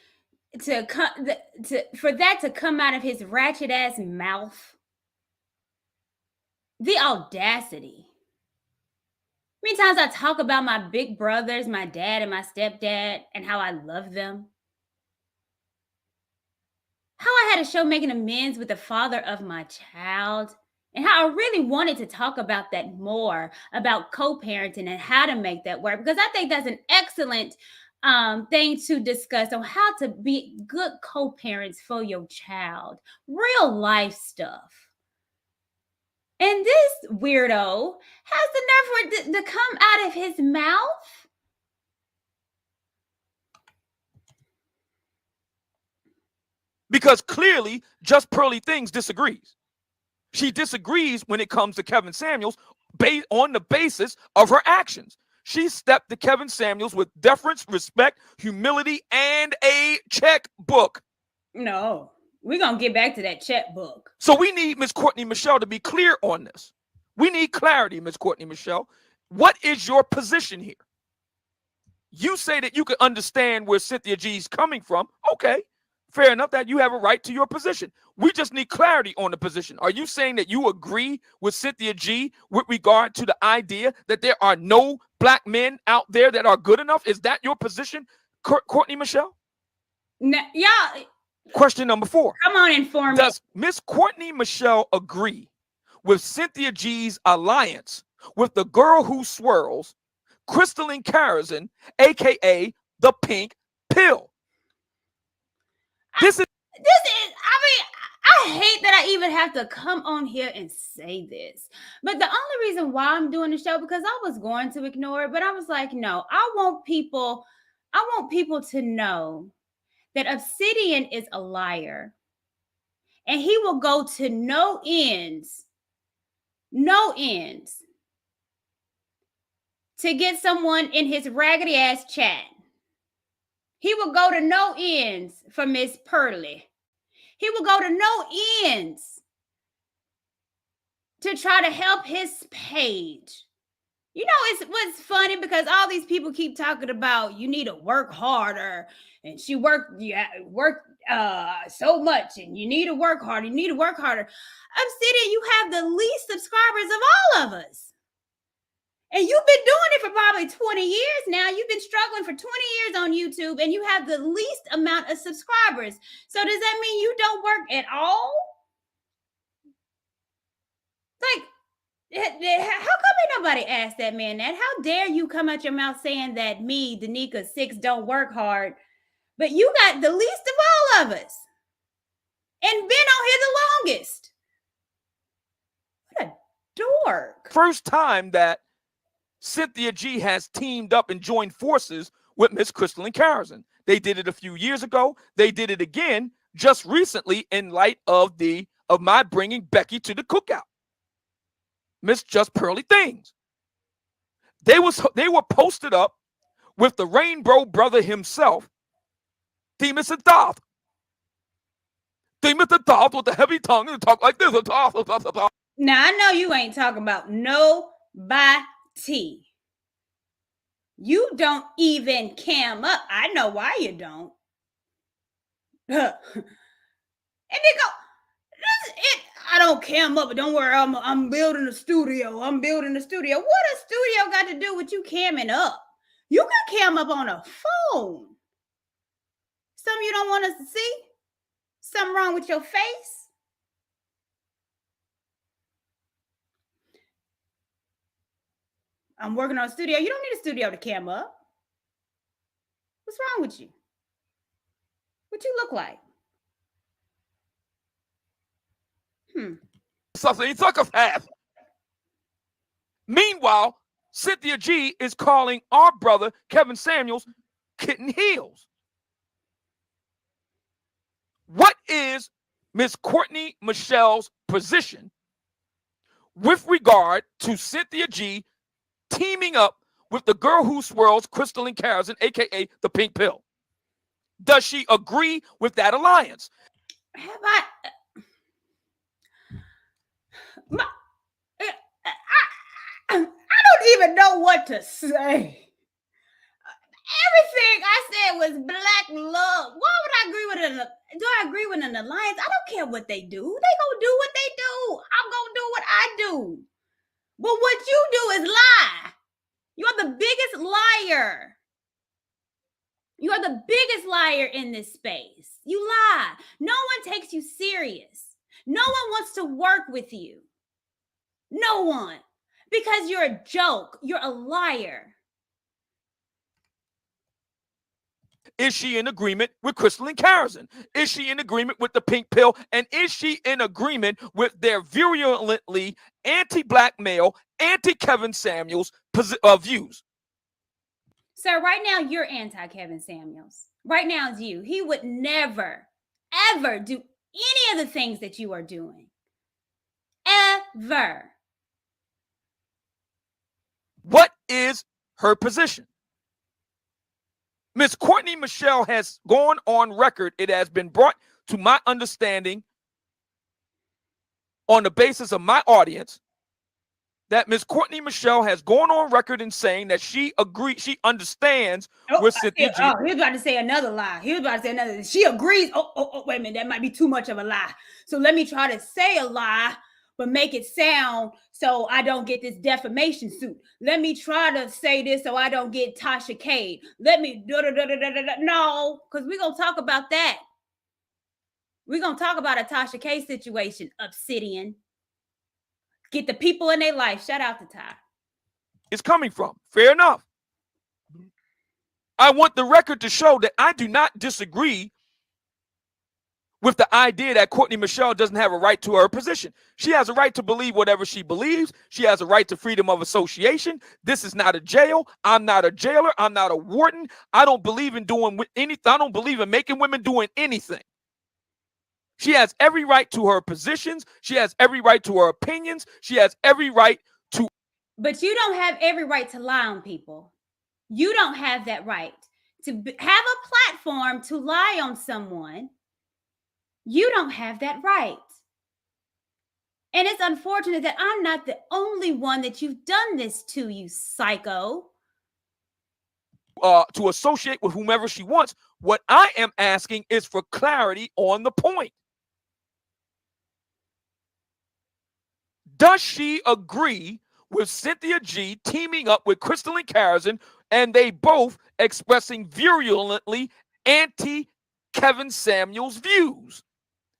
for that to come out of his ratchet ass mouth. The audacity. Many times I talk about my big brothers, my dad and my stepdad, and how I love them. How I had a show making amends with the father of my child, and how I really wanted to talk about that more, about co-parenting and how to make that work, because I think that's an excellent thing to discuss on how to be good co-parents for your child. Real life stuff. And this weirdo has the nerve to come out of his mouth. Because clearly, Just Pearly Things disagrees. She disagrees when it comes to Kevin Samuels on the basis of her actions. She stepped to Kevin Samuels with deference, respect, humility, and a checkbook. No, we're going to get back to that checkbook. So we need Miss Courtney Michelle to be clear on this. We need clarity, Miss Courtney Michelle. What is your position here? You say that you can understand where Cynthia G's coming from. Okay, fair enough that you have a right to your position. We just need clarity on the position. Are you saying that you agree with Cynthia G with regard to the idea that there are no black men out there that are good enough? Is that your position, Courtney Michelle? No, y'all. Question number 4. Come on, inform me. Does Miss Courtney Michelle agree with Cynthia G's alliance with the girl who swirls, Crystalline Carrison, aka the Pink Pill? I hate that I even have to come on here and say this. But the only reason why I'm doing the show, because I was going to ignore it, but I was like, no, I want people to know that Obsidian is a liar. And he will go to no ends to get someone in his raggedy ass chat. He will go to no ends for Miss Pearly. He will go to no ends to try to help his page. You know, it's what's funny, because all these people keep talking about you need to work harder, and she worked so much, and you need to work harder. Obsidian, you have the least subscribers of all of us. And you've been doing it for probably 20 years now. You've been struggling for 20 years on YouTube, and you have the least amount of subscribers. So does that mean you don't work at all? Like, how come ain't nobody asked that man that? How dare you come out your mouth saying that me, Danica 6, don't work hard, but you got the least of all of us and been on here the longest. What a dork. First time that Cynthia G has teamed up and joined forces with Miss Crystalline Carrison. They did it a few years ago. They did it again just recently in light of my bringing Becky to the cookout. Miss Just Pearly Things. They were posted up with the Rainbow Brother himself, Demas and Thoth. Demas and Thoth with the heavy tongue and talk like this. Now I know you ain't talking about nobody. You don't even cam up. I know why you don't. And they go, I don't cam up, but don't worry, I'm building a studio. I'm building a studio. What a studio got to do with you camming up? You can cam up on a phone. Something you don't want us to see? Something wrong with your face? I'm working on a studio. You don't need a studio to cam up. What's wrong with you? What you look like? Something he took us half. Meanwhile, Cynthia G is calling our brother Kevin Samuels kitten heels. What is Miss Courtney Michelle's position with regard to Cynthia G teaming up with the girl who swirls, Crystalline Carrison, aka the Pink Pill? Does she agree with that alliance? Have I don't even know what to say. Everything I said was black love. Why would I agree with it? Do I agree with an alliance? I don't care what they do. They gonna do what they do. I'm gonna do what I do. But what you do is lie. You're the biggest liar. You are the biggest liar in this space. You lie. No one takes you serious. No one wants to work with you. No one. Because you're a joke. You're a liar. Is she in agreement with Crystalline Carrison? Is she in agreement with the Pink Pill? And is she in agreement with their virulently anti-black male, anti-Kevin Samuels views? Sir, right now you're anti-Kevin Samuels. Right now it's you. He would never, ever do any of the things that you are doing. Ever. What is her position? Miss Courtney Michelle has gone on record. It has been brought to my understanding on the basis of my audience that Miss Courtney Michelle has gone on record in saying that she agrees, she understands with Cynthia G. Oh, he was about to say another lie. He was about to say another. She agrees. Oh, wait a minute. That might be too much of a lie. So let me try to say a lie, but make it sound so I don't get this defamation suit. Let me try to say this so I don't get Tasha Cade. Let me no, because we're gonna talk about that. We're gonna talk about a Tasha Cade situation, Obsidian. Get the people in their life. Shout out to Ty. Is coming from. Fair enough. I want the record to show that I do not disagree with the idea that Courtney Michelle doesn't have a right to her position. She has a right to believe whatever she believes. She has a right to freedom of association. This is not a jail. I'm not a jailer. I'm not a warden. I don't believe in doing anything. I don't believe in making women doing anything. She has every right to her positions. She has every right to her opinions. She has every right to. But you don't have every right to lie on people. You don't have that right to have a platform to lie on someone. You don't have that right. And it's unfortunate that I'm not the only one that you've done this to, you psycho. To associate with whomever she wants. What I am asking is for clarity on the point. Does she agree with Cynthia G teaming up with Crystal and Karen, and they both expressing virulently anti-Kevin Samuels views,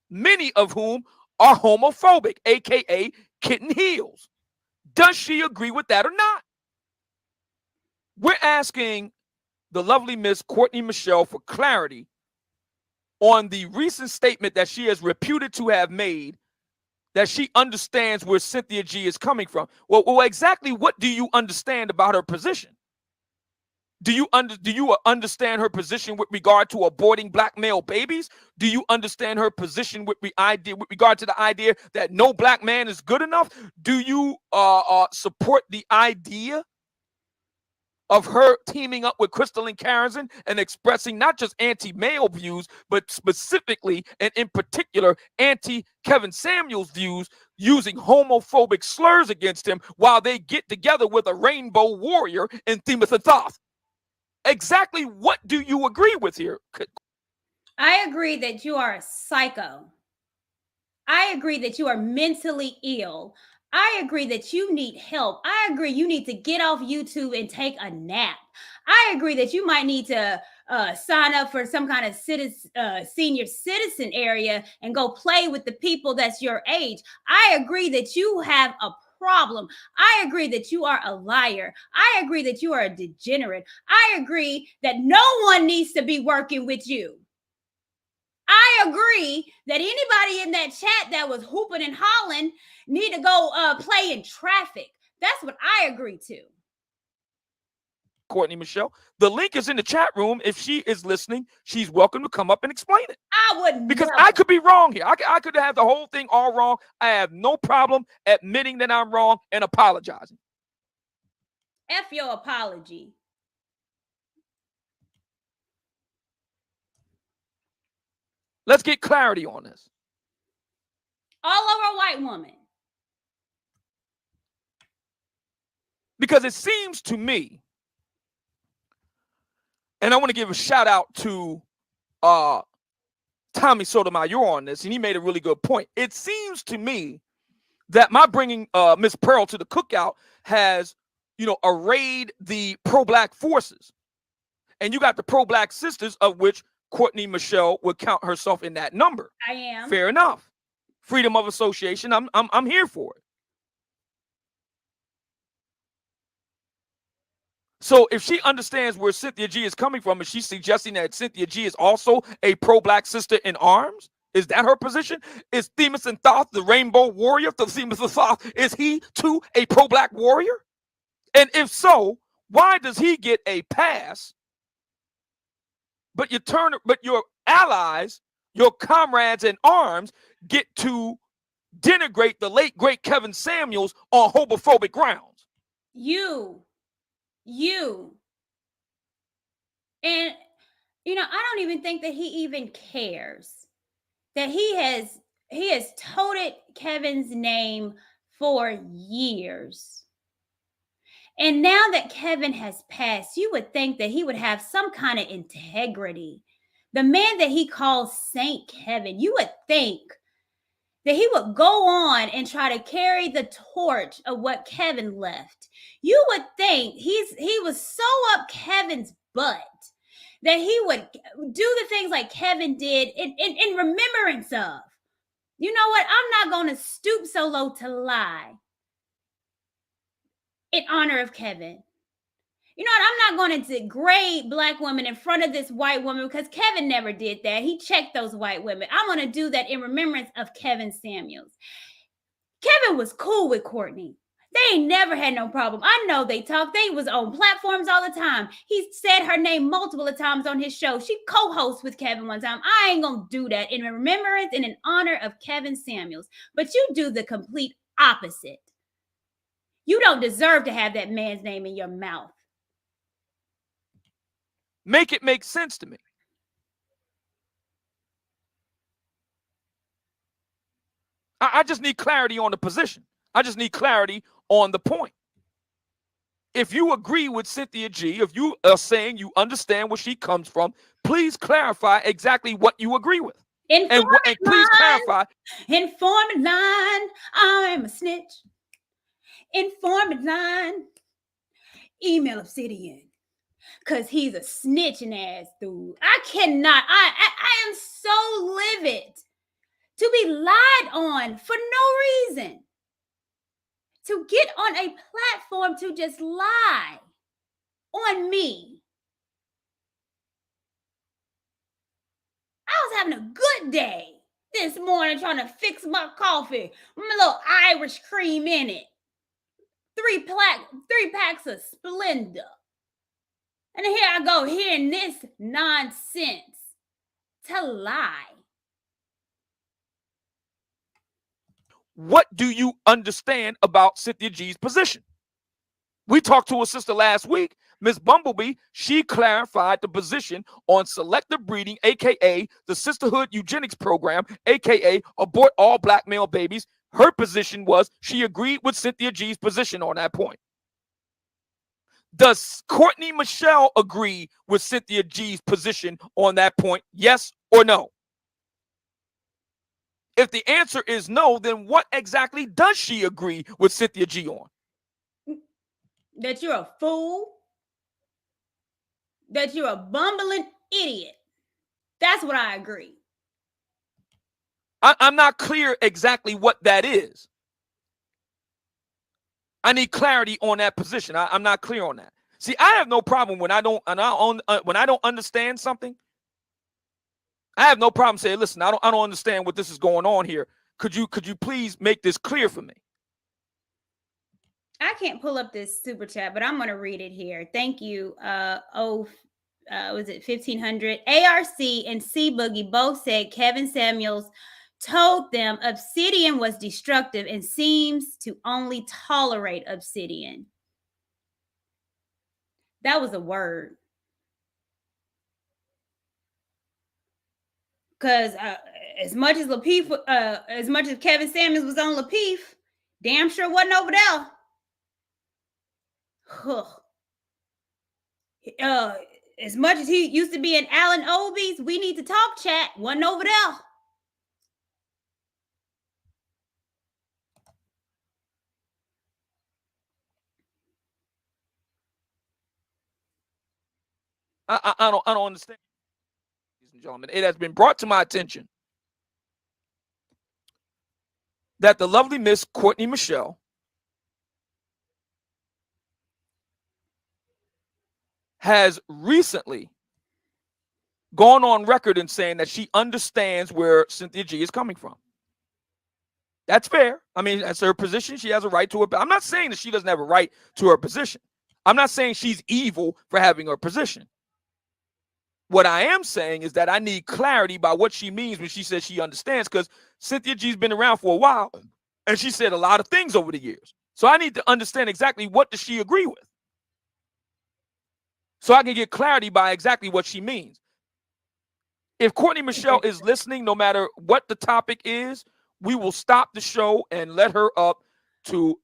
many of whom are homophobic, aka kitten heels. Does she agree with that or not? We're asking the lovely Miss Courtney Michelle for clarity on the recent statement that she is reputed to have made, that she understands where Cynthia G is coming from. Well, exactly what do you understand about her position? Do you understand her position with regard to aborting black male babies? Do you understand her position with regard to the idea that no black man is good enough? Do you support the idea of her teaming up with Crystal and Karen and expressing not just anti-male views, but specifically and in particular anti-Kevin Samuels views, using homophobic slurs against him while they get together with a rainbow warrior in Timothy Thoth? Exactly what do you agree with here? I agree that you are a psycho. I agree that you are mentally ill. I agree that you need help. I agree you need to get off YouTube and take a nap. I agree that you might need to sign up for some kind of senior citizen area and go play with the people that's your age. I agree that you have a problem. I agree that you are a liar. I agree that you are a degenerate. I agree that no one needs to be working with you. I agree that anybody in that chat that was hooping and hollering need to go play in traffic. That's what I agree to. Courtney Michelle, the link is in the chat room. If she is listening, she's welcome to come up and explain it. I wouldn't, because I could be wrong here. I could have the whole thing all wrong. I have no problem admitting that I'm wrong and apologizing. F your apology. Let's get clarity on this. All over a white woman. Because it seems to me, and I want to give a shout out to Tommy Sotomayor on this, and he made a really good point. It seems to me that my bringing Miss Pearl to the cookout has, arrayed the pro-black forces. And you got the pro-black sisters, of which Courtney Michelle would count herself in that number. I am. Fair enough. Freedom of association. I'm here for it. So if she understands where Cynthia G is coming from, is she suggesting that Cynthia G is also a pro-black sister in arms? Is that her position? Is Themis and Thoth, the rainbow warrior, the Themis and Thoth, is he too a pro-black warrior? And if so, why does he get a pass? But your allies, your comrades in arms, get to denigrate the late great Kevin Samuels on homophobic grounds. You. And, I don't even think that he even cares that he has toted Kevin's name for years. And now that Kevin has passed, you would think that he would have some kind of integrity. The man that he calls Saint Kevin, you would think that he would go on and try to carry the torch of what Kevin left. You would think he was so up Kevin's butt that he would do the things like Kevin did in remembrance of. You know what? I'm not going to stoop so low to lie in honor of Kevin. You know what? I'm not going to degrade black women in front of this white woman because Kevin never did that. He checked those white women. I'm going to do that in remembrance of Kevin Samuels. Kevin was cool with Courtney. They ain't never had no problem. I know they talk. They was on platforms all the time. He said her name multiple times on his show. She co-hosts with Kevin one time. I ain't going to do that in remembrance and in honor of Kevin Samuels. But you do the complete opposite. You don't deserve to have that man's name in your mouth. Make it make sense to me. I just need clarity on the position. I just need clarity on the point. If you agree with Cynthia G, if you are saying you understand where she comes from, please clarify exactly what you agree with. And please clarify. Informant line, I'm a snitch. Informant line. Email Obsidian. Because he's a snitching ass dude. I cannot. I am so livid to be lied on for no reason. To get on a platform to just lie on me. I was having a good day this morning trying to fix my coffee. My little Irish cream in it. 3 packs of Splenda. And here I go hearing this nonsense to lie. What do you understand about Cynthia G's position? We talked to her sister last week, Miss Bumblebee. She clarified the position on selective breeding, aka the Sisterhood Eugenics Program, aka abort all black male babies. Her position was she agreed with Cynthia G's position on that point. Does Courtney Michelle agree with Cynthia G's position on that point? Yes or no? If the answer is no, then what exactly does she agree with Cynthia G on? That you're a fool. That you're a bumbling idiot. That's what I agree. I'm not clear exactly what that is. I need clarity on that position. I'm not clear on that. See, I have no problem when I don't understand something. I have no problem saying, listen, I don't understand what this is going on here. Could you please make this clear for me? I can't pull up this super chat, but I'm going to read it here. Thank you. Was it 1500? ARC and C Boogie both said Kevin Samuels told them Obsidian was destructive and seems to only tolerate Obsidian. That was a word. Because as much as Kevin Samuels was on Lapeef, damn sure wasn't over there. As much as he used to be in Alan Obi's We Need to Talk chat, wasn't over there. I don't understand. Ladies and gentlemen, it has been brought to my attention that the lovely Miss Courtney Michelle has recently gone on record in saying that she understands where Cynthia G is coming from. That's fair. I mean, that's her position. She has a right to it. I'm not saying that she doesn't have a right to her position. I'm not saying she's evil for having her position. What I am saying is that I need clarity about what she means when she says she understands, because Cynthia G's been around for a while and she said a lot of things over the years. So I need to understand exactly what does she agree with, so I can get clarity by exactly what she means. If Courtney Michelle is listening, no matter what the topic is, we will stop the show and let her up to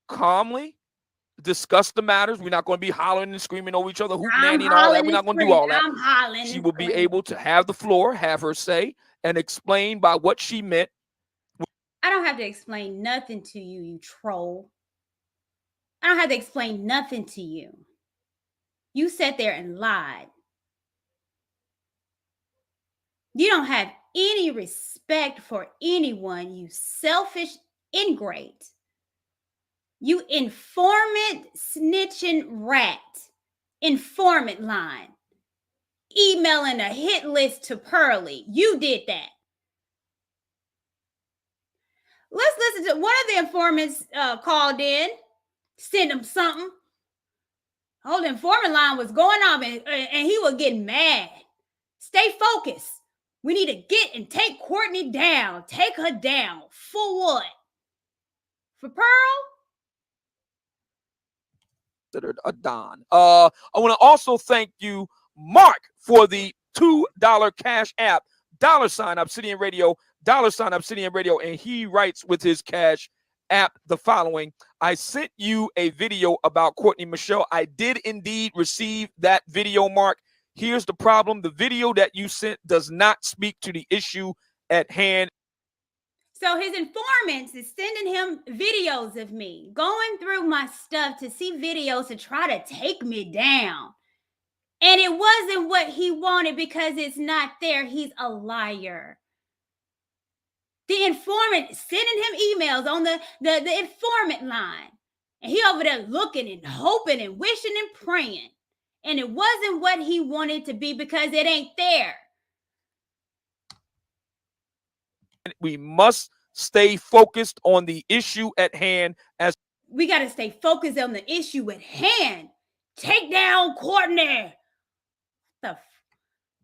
calmly discuss the matters. We're not going to be hollering and screaming over each other, hoop nanny and all that. We're not going to do all that. She will be able to have the floor, have her say, and explain by what she meant. I don't have to explain nothing to you, you troll. I don't have to explain nothing to you. You sat there and lied. You don't have any respect for anyone, you selfish ingrate. You informant, snitching rat. Informant line. Emailing a hit list to Pearly. You did that. Let's listen to one of the informants called in. Send him something. Oh, the informant line was going on and he was getting mad. Stay focused. We need to get and take Courtney down. Take her down. For what? For Pearl? A Don. I want to also thank you, Mark, for the $2 cash app, $ Obsidian Radio, $ Obsidian Radio, and he writes with his cash app the following: I sent you a video about Courtney Michelle. I did indeed receive that video, Mark. Here's the problem: the video that you sent does not speak to the issue at hand. So his informants is sending him videos of me going through my stuff to see videos to try to take me down. And it wasn't what he wanted because it's not there. He's a liar. The informant sending him emails on the informant line. And he over there looking and hoping and wishing and praying. And it wasn't what he wanted to be because it ain't there. We must stay focused on the issue at hand. As we got to stay focused on the issue at hand. Take down Courtney.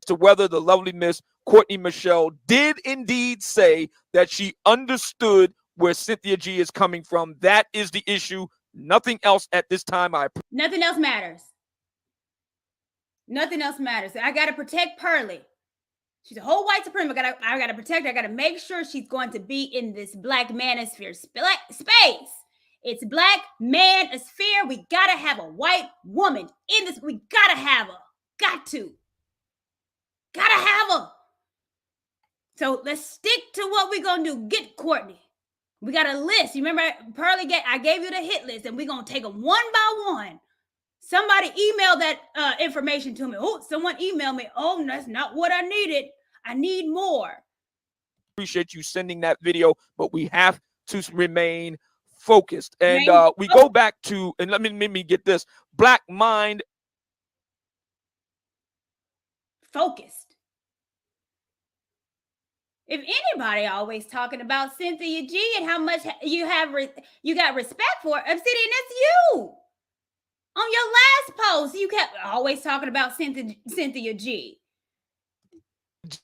To whether the lovely Miss Courtney Michelle did indeed say that she understood where Cynthia G is coming from. That is the issue. Nothing else at this time. Nothing else matters. Nothing else matters. I got to protect Pearly. She's a whole white supremacist. I got to protect her. I got to make sure she's going to be in this black manosphere space. It's black manosphere. We got to have a white woman in this. We got to have her. Got to. Gotta have her. So let's stick to what we're gonna do. Get Courtney. We got a list. You remember, Pearly, I gave you the hit list, and we're gonna take them one by one. Somebody emailed that information to me. Oh, someone emailed me. Oh, that's not what I needed. I need more. Appreciate you sending that video, but we have to remain focused. And we go back to, and let me get this, Black Mind. Focused. If anybody always talking about Cynthia G and how much you got respect for, Obsidian, that's you. On your last post, you kept always talking about Cynthia G.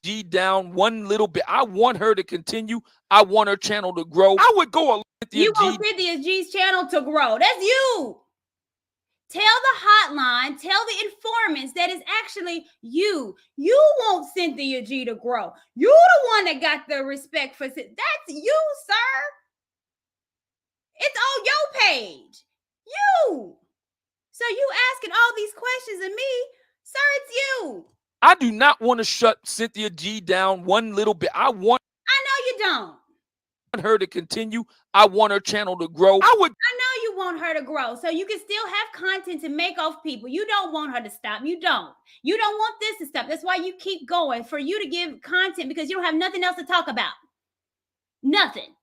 G down one little bit. I want her to continue. I want her channel to grow. I would go along with you want Cynthia G's channel to grow. That's you. Tell the hotline, tell the informants that it's actually you. You want Cynthia G to grow. You the one that got the respect for That's you, sir. It's on your page. You. So you asking all these questions of me, sir, it's you. I do not want to shut Cynthia G down one little bit. I know you don't. Her to continue. I want her channel to grow. I know you want her to grow, so you can still have content to make off people. You don't want her to stop. You don't want this to stop. That's why you keep going, for you to give content, because you don't have nothing else to talk about. Nothing.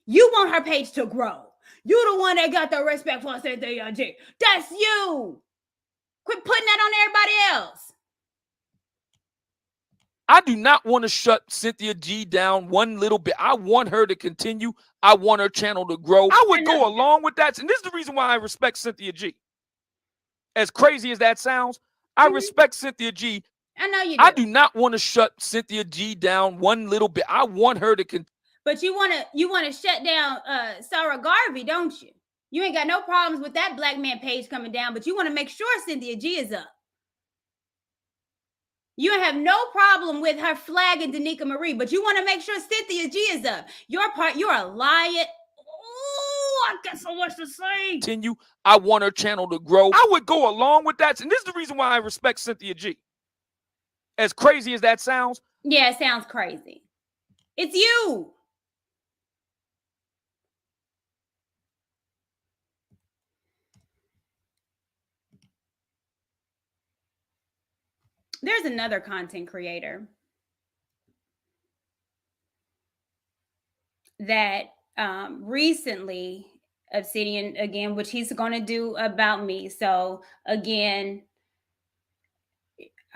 You want her page to grow. You the one that got the respect for Cynthia G. That's you. Quit putting that on everybody else. I do not want to shut Cynthia G down one little bit. I want her to continue. I want her channel to grow. I would go along with that. And this is the reason why I respect Cynthia G. As crazy as that sounds, I respect Cynthia G. I know you do. I do not want to shut Cynthia G down one little bit. I want her to continue. But you want to shut down Sarah Garvey, don't you? You ain't got no problems with that black man page coming down, but you want to make sure Cynthia G is up. You have no problem with her flagging Danica Marie, but you want to make sure Cynthia G is up. You're a liar. Oh, I got so much to say. Continue. I want her channel to grow. I would go along with that. And this is the reason why I respect Cynthia G. As crazy as that sounds. Yeah, it sounds crazy. It's you. There's another content creator that recently, Obsidian, again, which he's going to do about me. So again,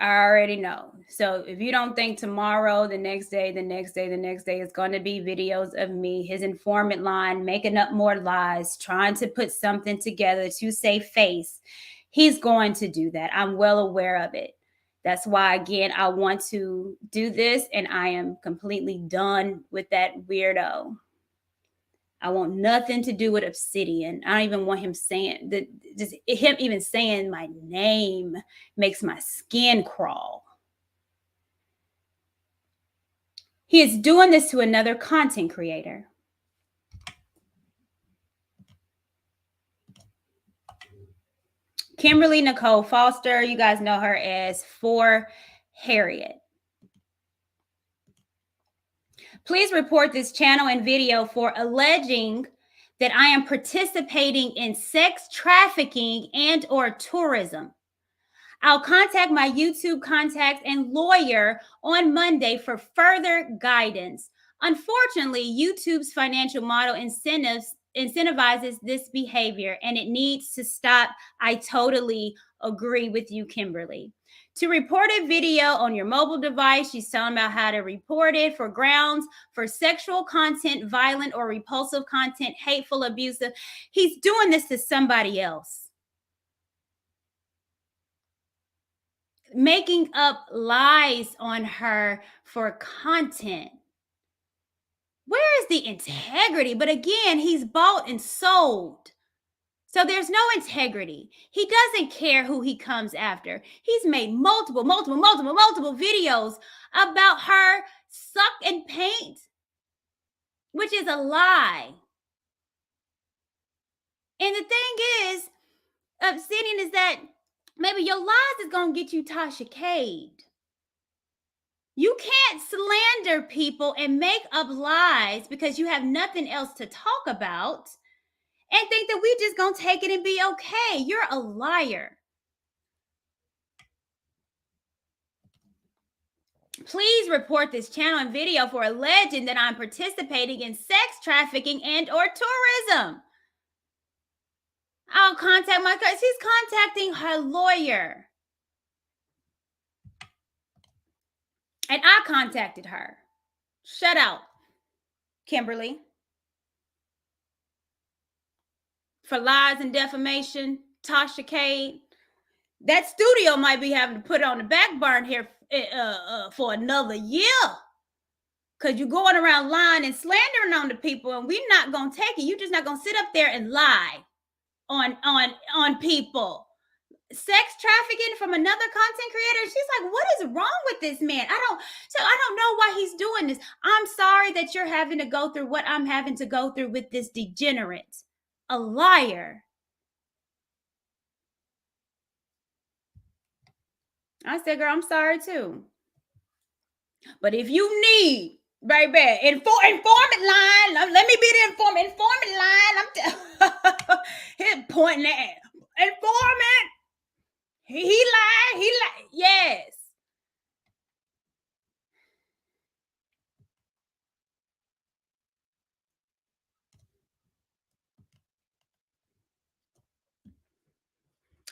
I already know. So if you don't think tomorrow, the next day is going to be videos of me, his informant line, making up more lies, trying to put something together to save face, he's going to do that. I'm well aware of it. That's why, again, I want to do this, and I am completely done with that weirdo. I want nothing to do with Obsidian. I don't even want him saying that. Just him even saying my name makes my skin crawl. He is doing this to another content creator. Kimberly Nicole Foster, you guys know her as For Harriet. Please report this channel and video for alleging that I am participating in sex trafficking and or tourism. I'll contact my YouTube contacts and lawyer on Monday for further guidance. Unfortunately, YouTube's financial model incentivizes this behavior, and it needs to stop. I totally agree with you, Kimberly. To report a video on your mobile device, she's telling about how to report it for grounds for sexual content, violent or repulsive content, hateful, abusive. He's doing this to somebody else. Making up lies on her for content. Where is the integrity? But again, he's bought and sold. So there's no integrity. He doesn't care who he comes after. He's made multiple videos about her suck and paint, which is a lie. And the thing is, Obsidian, is that maybe your lies is going to get you Tasha Cade. You can't slander people and make up lies because you have nothing else to talk about and think that we just gonna take it and be okay. You're a liar. Please report this channel and video for alleging that I'm participating in sex trafficking and or tourism. I'll contact my cousin. She's contacting her lawyer. And I contacted her. Shut out, Kimberly. For lies and defamation, Tasha Cade. That studio might be having to put on the back burner here for another year. Because you're going around lying and slandering on the people, and we're not going to take it. You're just not going to sit up there and lie on people. Sex trafficking from another content creator. She's like, what is wrong with this man? I don't know why he's doing this. I'm sorry that you're having to go through what I'm having to go through with this degenerate. A liar. I said, girl, I'm sorry too. But if you need, baby, informant line, let me be the informant line. I'm pointing at informant. He lied. Yes.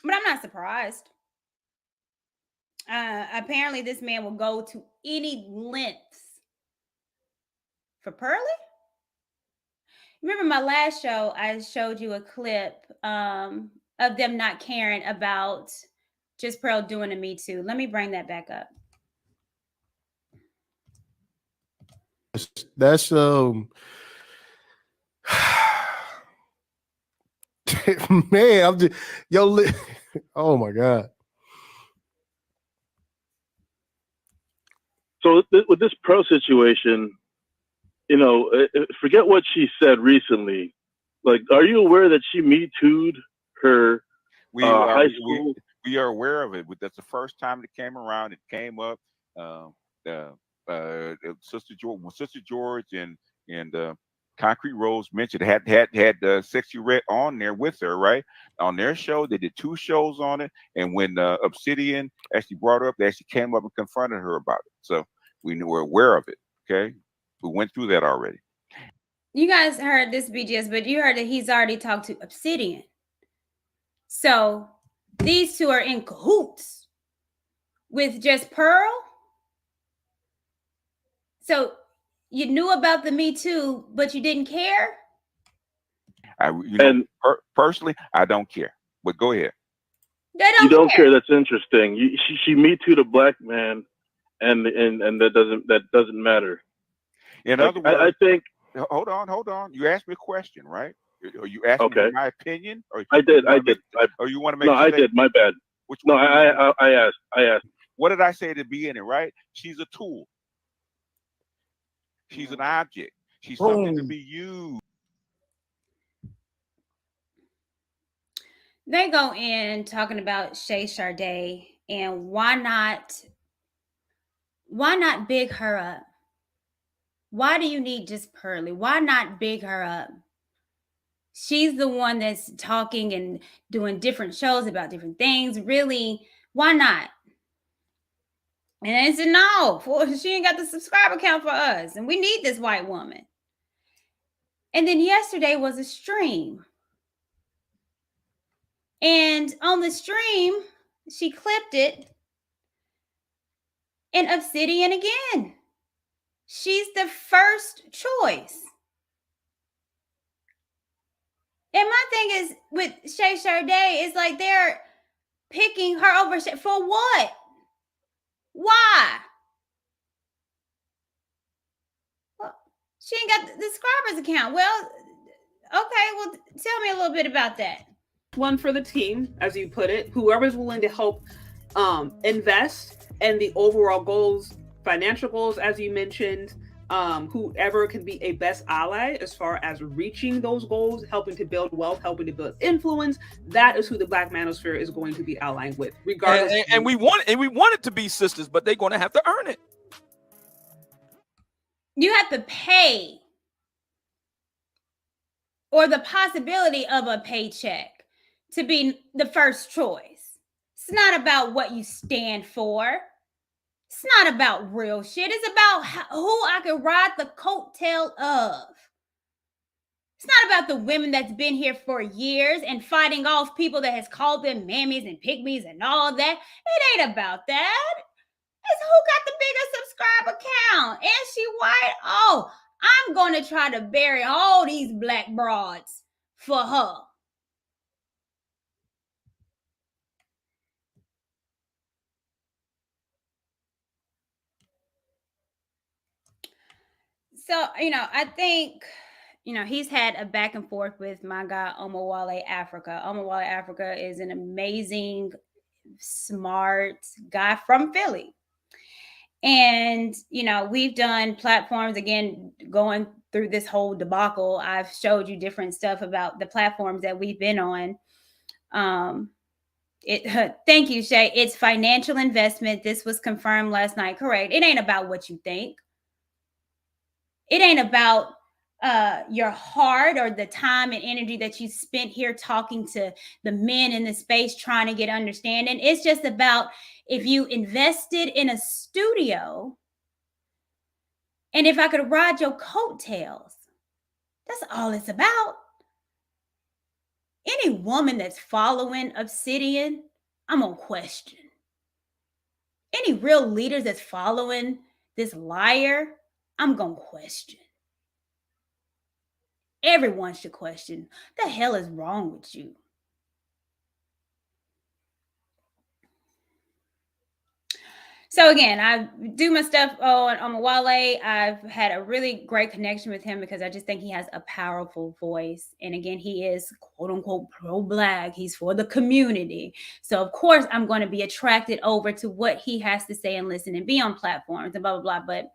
But I'm not surprised. Apparently, this man will go to any lengths for Pearly. Remember my last show, I showed you a clip of them not caring about just Pearl doing a Me Too. Let me bring that back up. That's man, I'm just oh my God. So with this Pearl situation, you know, forget what she said recently. Like, are you aware that she Me Too'd her high school? We are aware of it. That's the first time it came around. It came up. Sister George and Concrete Rose mentioned had Sexy Red on there with her, right? On their show, they did 2 shows on it, and when Obsidian actually brought her up, they actually came up and confronted her about it. So we're aware of it. Okay, we went through that already. You guys heard this, BGS, but you heard that he's already talked to Obsidian. So these two are in cahoots with just Pearl. So you knew about the Me Too, but you didn't care? Personally, I don't care. But go ahead. You don't care. That's interesting. She Me Too'd a black man, and that doesn't matter. In other words, I think. Hold on. You asked me a question, right? Are you asking me my opinion? Or I did. Or you want to make? No, I did. My bad. Which no, one? I asked. What did I say at the beginning? Right? She's a tool. She's an object. She's something to be used. They go in talking about Shay Sade and why not big her up? Why do you need just Pearly? Why not big her up? She's the one that's talking and doing different shows about different things. Really, why not? And I said, no, she ain't got the subscriber count for us. And we need this white woman. And then yesterday was a stream. And on the stream, she clipped it. And Obsidian again. She's the first choice. And my thing is with Shay Sade, is like they're picking her over for what? Why? Well, she ain't got the subscribers account. Well, okay, well, tell me a little bit about that. One for the team, as you put it, whoever's willing to help invest in the overall goals, financial goals, as you mentioned, whoever can be a best ally as far as reaching those goals, helping to build wealth, helping to build influence. That is who the Black Manosphere is going to be allying with, regardless. And we want it to be sisters, but they're going to have to earn it. You have to pay, or the possibility of a paycheck, to be the first choice. It's not about what you stand for. It's not about real shit. It's about who I can ride the coattail of. It's not about the women that's been here for years and fighting off people that has called them mammies and pygmies and all that. It ain't about that. It's who got the bigger subscriber count. And she white. Oh, I'm going to try to bury all these black broads for her. So, I think, he's had a back and forth with my guy, Omowale Africa. Omowale Africa is an amazing, smart guy from Philly. And, we've done platforms, again, going through this whole debacle. I've showed you different stuff about the platforms that we've been on. Thank you, Shay. It's financial investment. This was confirmed last night. Correct. It ain't about what you think. It ain't about your heart or the time and energy that you spent here talking to the men in the space trying to get understanding. It's just about if you invested in a studio and if I could ride your coattails. That's all it's about. Any woman that's following Obsidian, I'm gonna question. Any real leaders that's following this liar, I'm gonna question. Everyone should question. What the hell is wrong with you? So again, I do my stuff on Omowale. I've had a really great connection with him because I just think he has a powerful voice. And again, he is quote unquote pro-Black. He's for the community. So of course, I'm going to be attracted over to what he has to say and listen and be on platforms and blah, blah, blah. But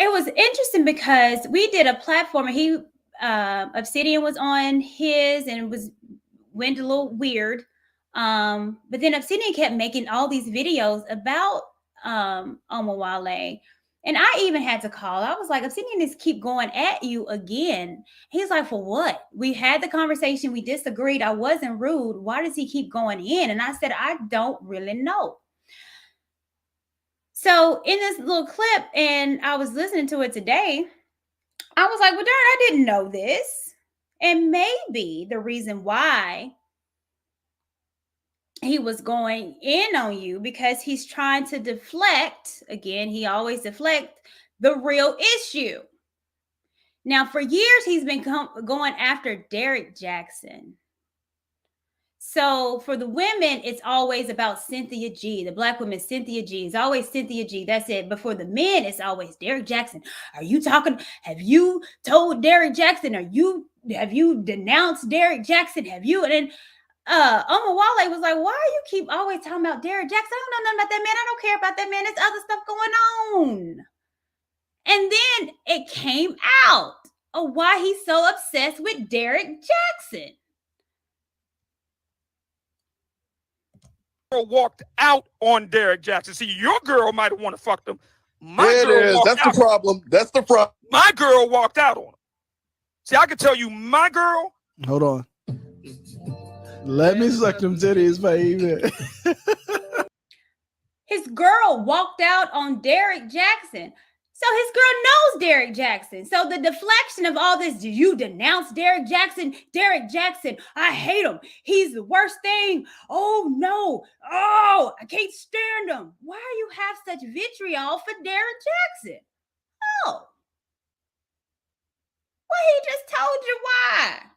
it was interesting because we did a platform and Obsidian was on his and went a little weird. But then Obsidian kept making all these videos about Omowale. And I even had to call. I was like, Obsidian just keep going at you again. He's like, for what? We had the conversation. We disagreed. I wasn't rude. Why does he keep going in? And I said, I don't really know. So in this little clip, and I was listening to it today, I was like, well, darn, I didn't know this. And maybe the reason why he was going in on you because he's trying to deflect. Again, he always deflects the real issue. Now, for years, he's been going after Derek Jackson. So for the women, it's always about Cynthia G. The Black women, Cynthia G. It's always Cynthia G. That's it. But for the men, it's always Derek Jackson. Are you talking? Have you told Derek Jackson? Have you denounced Derek Jackson? Have you? And then Omowale was like, why do you keep always talking about Derek Jackson? I don't know nothing about that man. I don't care about that man. There's other stuff going on. And then it came out of why he's so obsessed with Derek Jackson. Walked out on Derek Jackson. See, your girl might have want to fuck him, My girl walked That's out. the problem. That's the problem. My girl walked out on him. See, I can tell you, my girl. Hold on. Let me suck them titties, baby. His girl walked out on Derek Jackson. So his girl knows Derek Jackson. So the deflection of all this, do you denounce Derek Jackson? Derek Jackson, I hate him. He's the worst thing. Oh, no. Oh, I can't stand him. Why do you have such vitriol for Derek Jackson? Oh. Well, he just told you why.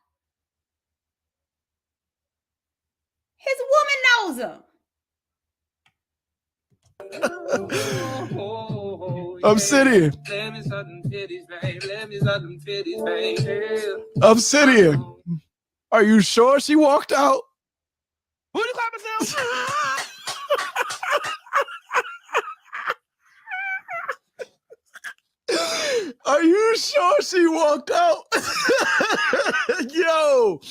His woman knows him. Obsidian. Obsidian. Are you sure she walked out? Who the clapping sound? Are you sure she walked out? Yo,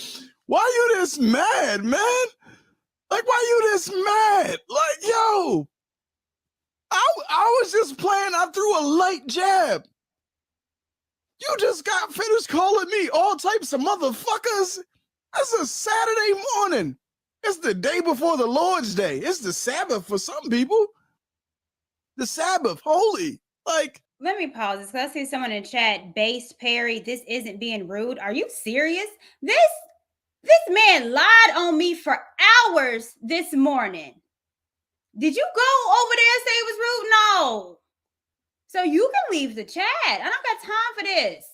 why you this mad, man? Like, why you this mad? Like, yo, I was just playing. I threw a light jab. You just got finished calling me all types of motherfuckers. It's a Saturday morning. It's the day before the Lord's Day. It's the Sabbath for some people. The Sabbath, holy. Like, let me pause this because I see someone in chat, Base Perry, this isn't being rude. Are you serious? This man lied on me for hours this morning. Did you go over there and say it was rude? No. So you can leave the chat. I don't got time for this.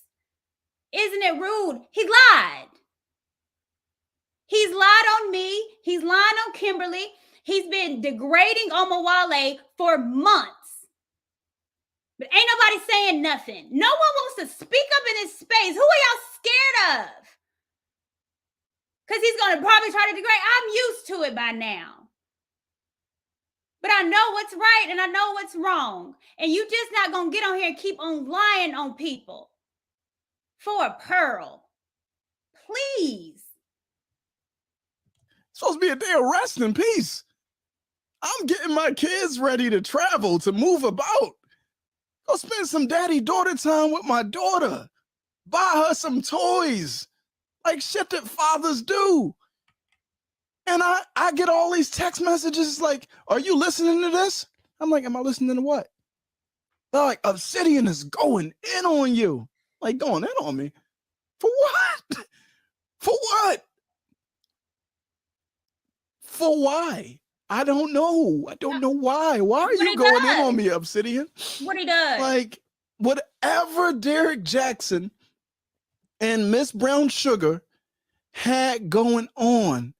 Isn't it rude? He lied. He's lied on me. He's lying on Kimberly. He's been degrading Omawale for months. But ain't nobody saying nothing. No one wants to speak up in this space. Who are y'all scared of? Because he's going to probably try to degrade. I'm used to it by now. But I know what's right and I know what's wrong. And you just not going to get on here and keep on lying on people for a pearl. Please. it's supposed to be a day of rest and peace. I'm getting my kids ready to travel, to move about. Go spend some daddy-daughter time with my daughter. Buy her some toys. Like shit that fathers do. And I get all these text messages like, are you listening to this? I'm like, am I listening to what? They're like, Obsidian is going in on you. Like, going in on me? For what? For what? For why? I don't know. I don't know why. Why are you going in on me, Obsidian? What he does? Like, whatever Derek Jackson and Miss Brown Sugar had going on,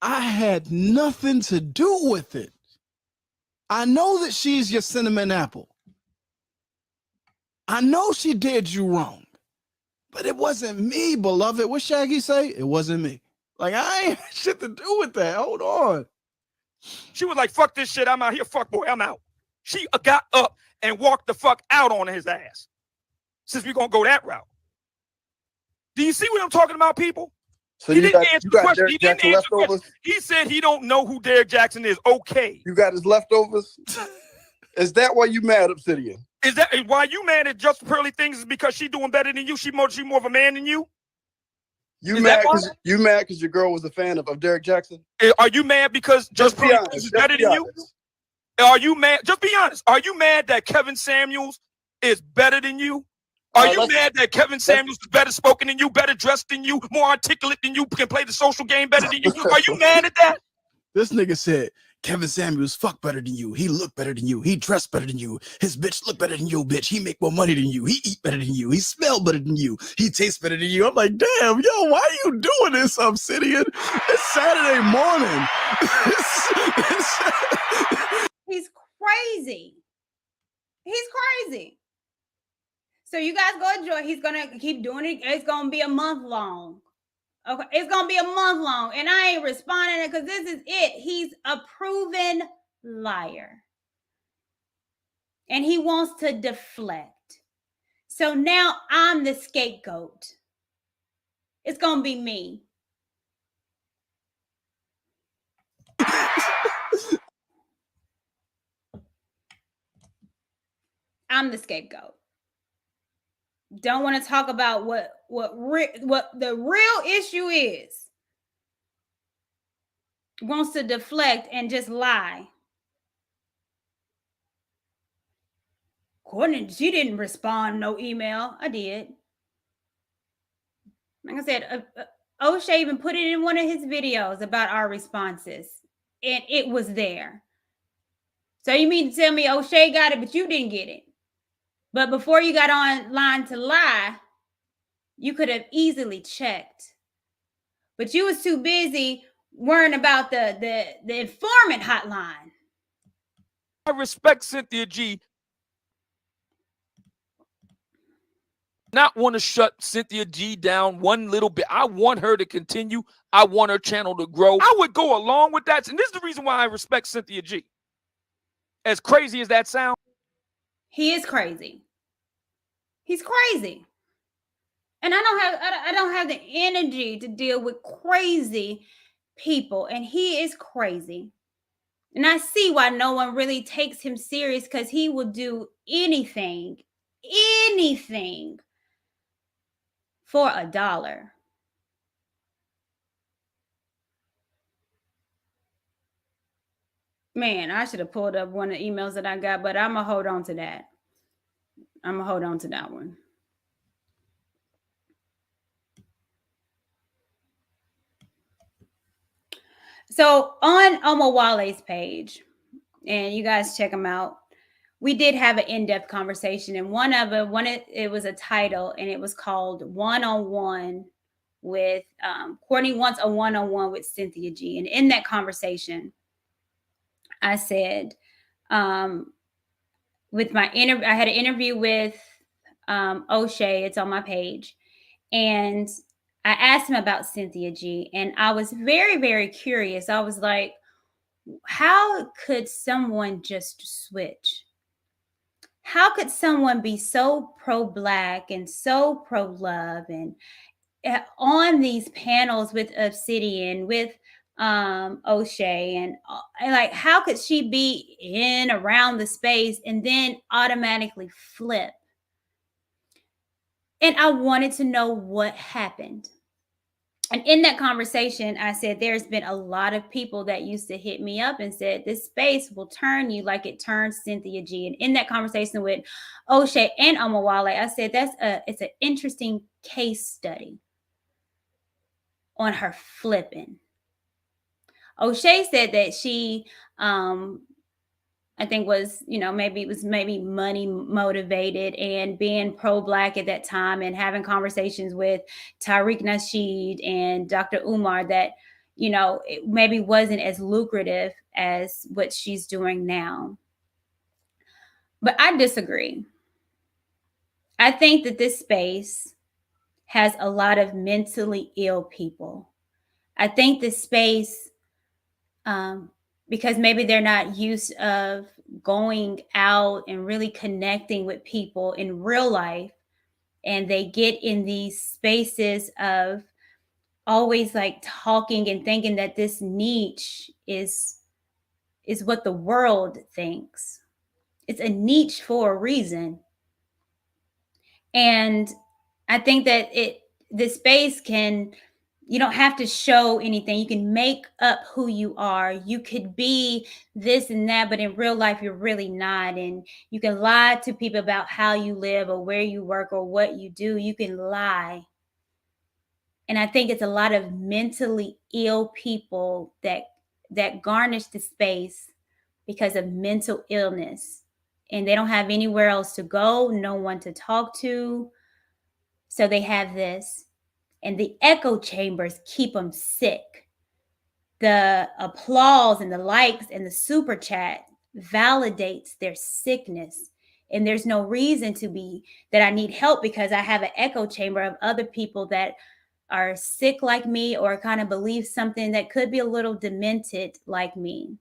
I had nothing to do with it. I know that she's your cinnamon apple. I know she did you wrong, but it wasn't me, beloved. What Shaggy say? It wasn't me. Like, I ain't shit to do with that. Hold on. She was like, fuck this shit. I'm out here. Fuck boy, I'm out. She got up and walked the fuck out on his ass. Since we're going to go that route. Do you see what I'm talking about, people? So he you didn't got, answer you the got question. Derek He didn't Jackson answer the question. leftovers? He said he don't know who Derek Jackson is. Okay. You got his leftovers? Is that why you mad, Obsidian? Is that why you mad at Just Pearly Things? Is because she doing better than you? She more of a man than you? You mad because your girl was a fan of Derek Jackson? Are you mad because Just Pearly Things is better than you? Are you mad? Just be honest. Are you mad that Kevin Samuels is better than you? Are you mad that Kevin Samuels is better spoken than you, better dressed than you, more articulate than you, can play the social game better than you? Are you mad at that? This nigga said, Kevin Samuels fuck better than you. He look better than you. He dress better than you. His bitch look better than your bitch. He make more money than you. He eat better than you. He smell better than you. He taste better than you. I'm like, damn, yo, why are you doing this, Obsidian? It's Saturday morning. He's crazy. He's crazy. So you guys go enjoy. He's going to keep doing it. It's going to be a month long. Okay, it's going to be a month long. And I ain't responding because this is it. He's a proven liar. And he wants to deflect. So now I'm the scapegoat. It's going to be me. I'm the scapegoat. Don't want to talk about what the real issue is. Wants to deflect and just lie. Courtney, she didn't respond no email. I did. Like I said, O'Shea even put it in one of his videos about our responses, and it was there. So you mean to tell me O'Shea got it, but you didn't get it? But before you got online to lie, you could have easily checked. But you was too busy worrying about the informant hotline. I respect Cynthia G. Not want to shut Cynthia G down one little bit. I want her to continue. I want her channel to grow. I would go along with that. And this is the reason why I respect Cynthia G. As crazy as that sounds. He is crazy. He's crazy. And I don't have the energy to deal with crazy people. And he is crazy. And I see why no one really takes him serious, because he will do anything for $1. Man, I should have pulled up one of the emails that I got, but I'm going to hold on to that. I'm going to hold on to that one. So on Omowale's page, and you guys check him out, we did have an in-depth conversation, and it was a title, and it was called One-on-One with Courtney Wants a One-on-One with Cynthia G. And in that conversation, I said, with my interview, I had an interview with O'Shea. It's on my page, and I asked him about Cynthia G, and I was very, very curious. I was like, how could someone just switch? How could someone be so pro-Black and so pro-love and on these panels with Obsidian, with O'Shea, and like, how could she be in around the space and then automatically flip? And I wanted to know what happened. And in that conversation, I said, there's been a lot of people that used to hit me up and said, this space will turn you like it turned Cynthia G. And in that conversation with O'Shea and Omowale, I said, it's an interesting case study on her flipping. O'Shea said that she, I think was, maybe money motivated and being pro-Black at that time and having conversations with Tariq Nasheed and Dr. Umar that, it maybe wasn't as lucrative as what she's doing now. But I disagree. I think that this space has a lot of mentally ill people. I think this space, because maybe they're not used of going out and really connecting with people in real life, and they get in these spaces of always like talking and thinking that this niche is what the world thinks. It's a niche for a reason. And I think that this space you don't have to show anything. You can make up who you are. You could be this and that, but in real life, you're really not. And you can lie to people about how you live or where you work or what you do. You can lie. And I think it's a lot of mentally ill people that garnish the space because of mental illness. And they don't have anywhere else to go, no one to talk to. So they have this. And the echo chambers keep them sick. The applause and the likes and the super chat validates their sickness. And there's no reason that I need help because I have an echo chamber of other people that are sick like me or kind of believe something that could be a little demented like me.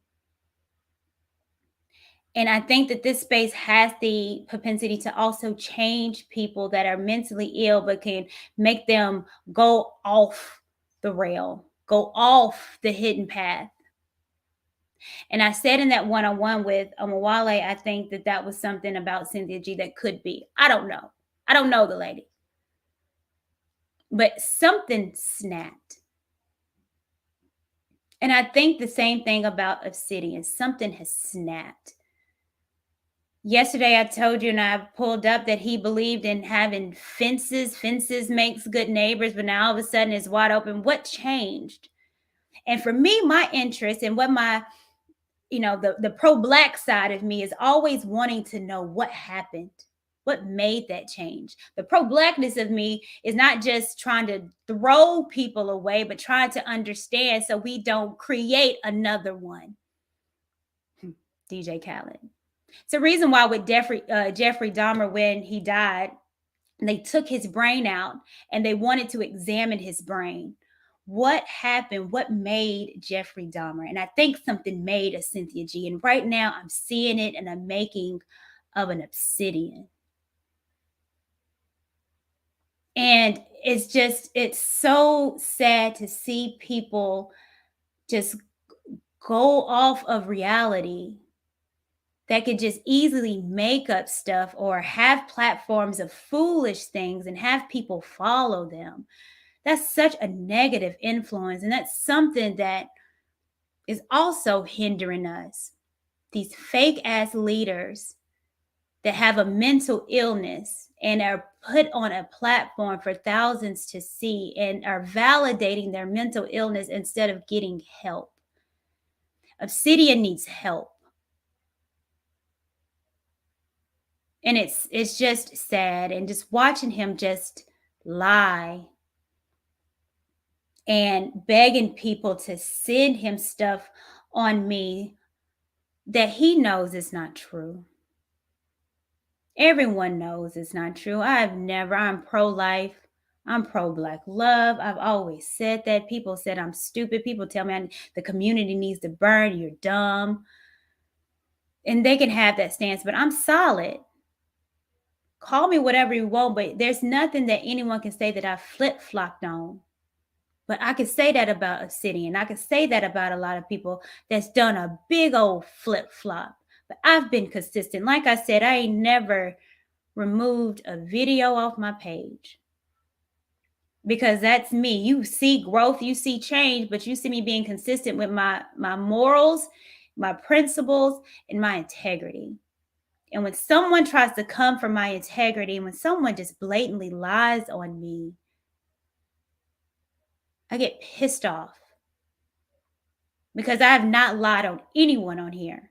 And I think that this space has the propensity to also change people that are mentally ill, but can make them go off the rail, go off the hidden path. And I said in that one-on-one with Omawale, I think that was something about Cynthia G that could be. I don't know. I don't know the lady. But something snapped. And I think the same thing about Obsidian. Something has snapped. Yesterday, I told you and I pulled up that he believed in having fences. Fences makes good neighbors, but now all of a sudden it's wide open. What changed? And for me, my interest and what my, the pro-Black side of me is always wanting to know what happened. What made that change? The pro-Blackness of me is not just trying to throw people away, but trying to understand so we don't create another one. DJ Khaled. It's a reason why with Jeffrey Dahmer, when he died, they took his brain out and they wanted to examine his brain. What happened? What made Jeffrey Dahmer? And I think something made a Cynthia G. And right now I'm seeing it in a making of an Obsidian. And it's so sad to see people just go off of reality that could just easily make up stuff or have platforms of foolish things and have people follow them. That's such a negative influence. And that's something that is also hindering us. These fake ass leaders that have a mental illness and are put on a platform for thousands to see and are validating their mental illness instead of getting help. Obsidian needs help. And it's just sad. And just watching him just lie and begging people to send him stuff on me that he knows is not true. Everyone knows it's not true. I'm pro-life. I'm pro-Black love. I've always said that. People said I'm stupid. People tell me the community needs to burn. You're dumb. And they can have that stance, but I'm solid. Call me whatever you want, but there's nothing that anyone can say that I flip-flopped on. But I could say that about Obsidian. I could say that about a lot of people that's done a big old flip-flop. But I've been consistent. Like I said, I ain't never removed a video off my page. Because that's me. You see growth, you see change, but you see me being consistent with my morals, my principles, and my integrity. And when someone tries to come for my integrity, and when someone just blatantly lies on me, I get pissed off. Because I have not lied on anyone on here.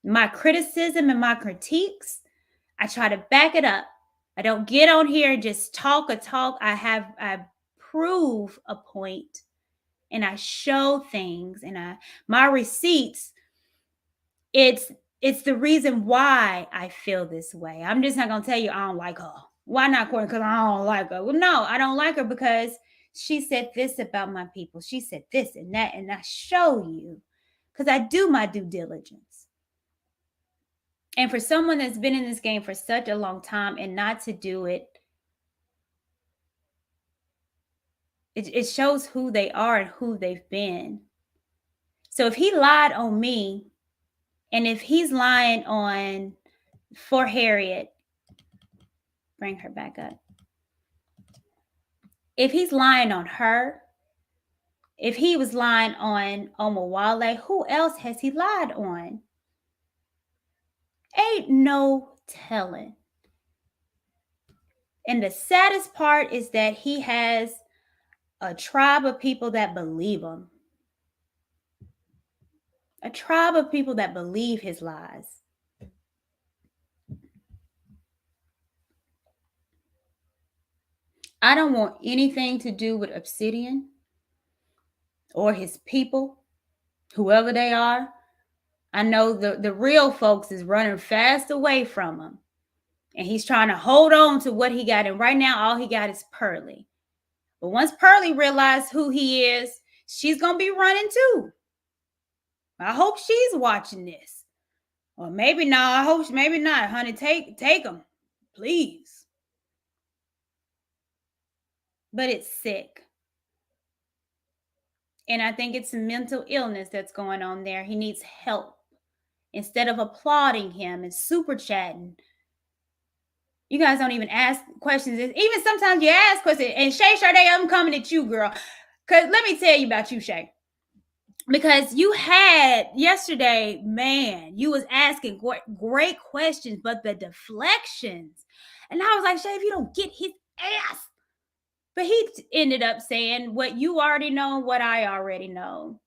My criticism and my critiques, I try to back it up. I don't get on here and just talk a talk. I prove a point and I show things and my receipts, it's the reason why I feel this way. I'm just not going to tell you I don't like her. Why not, Courtney? Because I don't like her. Well, no, I don't like her because she said this about my people. She said this and that, and I show you because I do my due diligence. And for someone that's been in this game for such a long time and not to do it, it shows who they are and who they've been. So if he lied on me, and if he's lying on for Harriet, bring her back up. If he's lying on her, if he was lying on Omawale, who else has he lied on? Ain't no telling. And the saddest part is that he has a tribe of people that believe him. A tribe of people that believe his lies. I don't want anything to do with Obsidian or his people, whoever they are. I know the real folks is running fast away from him. And he's trying to hold on to what he got. And right now, all he got is Pearly. But once Pearly realizes who he is, she's going to be running too. I hope she's watching this. Or maybe not. I hope maybe not. Honey, take him. Please. But it's sick. And I think it's a mental illness that's going on there. He needs help. Instead of applauding him and super chatting, you guys don't even ask questions. Even sometimes you ask questions. And Shay Sade, I'm coming at you, girl. Because let me tell you about you, Shay. Because you had yesterday, man, you was asking great questions, but the deflections. And I was like, Shay, if you don't get his ass. But he ended up saying what you already know, what I already know.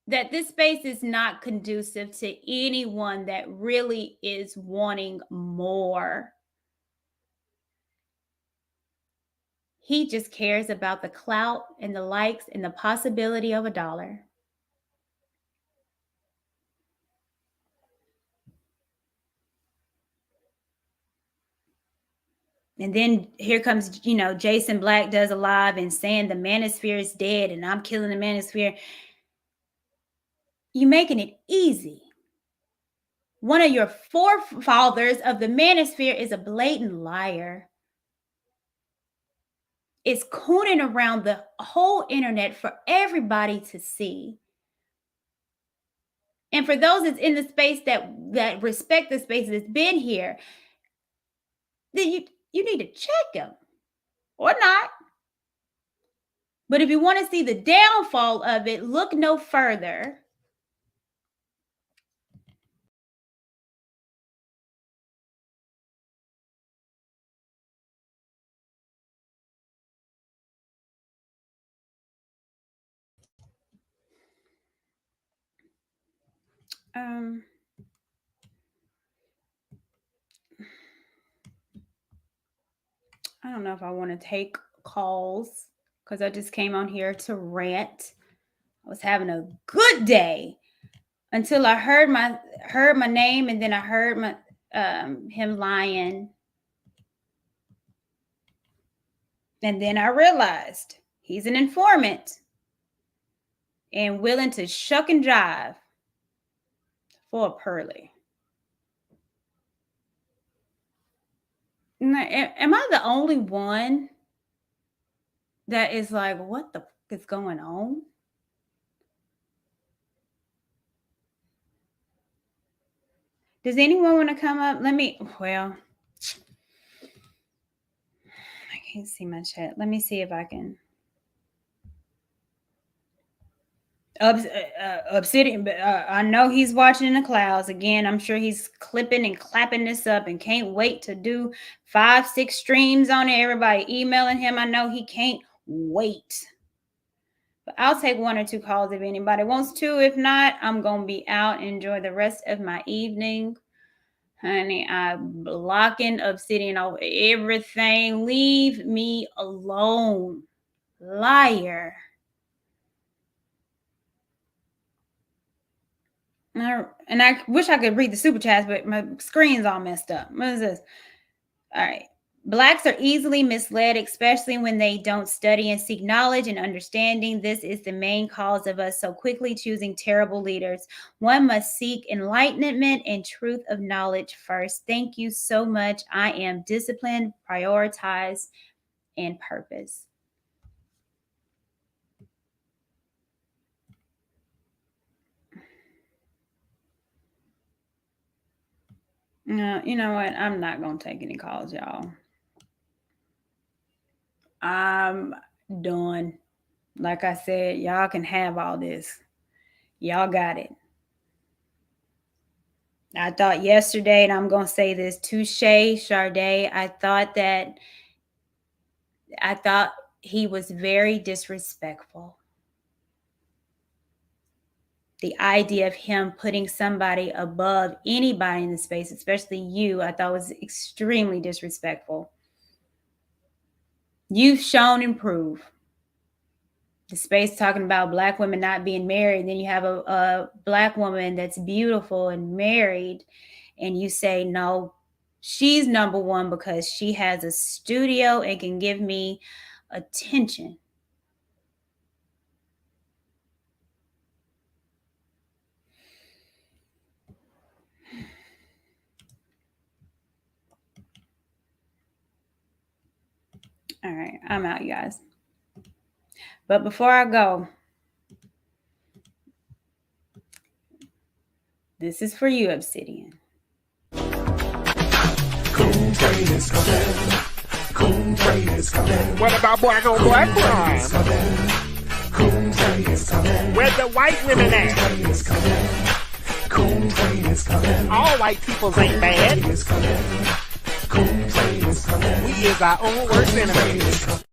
That this space is not conducive to anyone that really is wanting more. He just cares about the clout and the likes and the possibility of $1. And then here comes, Jason Black does a live and saying the manosphere is dead and I'm killing the manosphere. You're making it easy. One of your forefathers of the manosphere is a blatant liar. It's cooning around the whole internet for everybody to see. And for those that's in the space that respect the space that's been here, then you need to check them or not. But if you want to see the downfall of it, look no further. I don't know if I want to take calls because I just came on here to rant. I was having a good day until I heard my name, and then I heard him lying. And then I realized he's an informant and willing to shuck and jive for a pearly. Now, am I the only one that is like, what the fuck is going on? Does anyone want to come up? I can't see my chat. Let me see if I can. Obsidian, I know he's watching in the clouds. Again, I'm sure he's clipping and clapping this up and can't wait to do 5-6 streams on it. Everybody emailing him. I know he can't wait. But I'll take 1 or 2 calls if anybody wants to. If not, I'm going to be out. Enjoy the rest of my evening. Honey, I'm blocking Obsidian over everything. Leave me alone. Liar. And I wish I could read the super chats, but my screen's all messed up. What is this? All right. Blacks are easily misled, especially when they don't study and seek knowledge and understanding. This is the main cause of us so quickly choosing terrible leaders. One must seek enlightenment and truth of knowledge first. Thank you so much. I am disciplined, prioritized, and purpose. No, you know what? I'm not going to take any calls, y'all. I'm done. Like I said, y'all can have all this. Y'all got it. I thought yesterday, and I'm going to say this to Sade, I thought he was very disrespectful. The idea of him putting somebody above anybody in the space, especially you, I thought was extremely disrespectful. You've shown and proved. The space talking about Black women not being married. Then you have a Black woman that's beautiful and married. And you say, no, she's number one because she has a studio and can give me attention. All right, I'm out, you guys. But before I go, this is for you, Obsidian. Coon Trade is coming. Coon Trade is coming. What about black on black crime? Coon Trade is coming. Where the white women at? Coon Trade is coming. All white peoples ain't bad. Coon Trade is coming. We is our own worst enemy.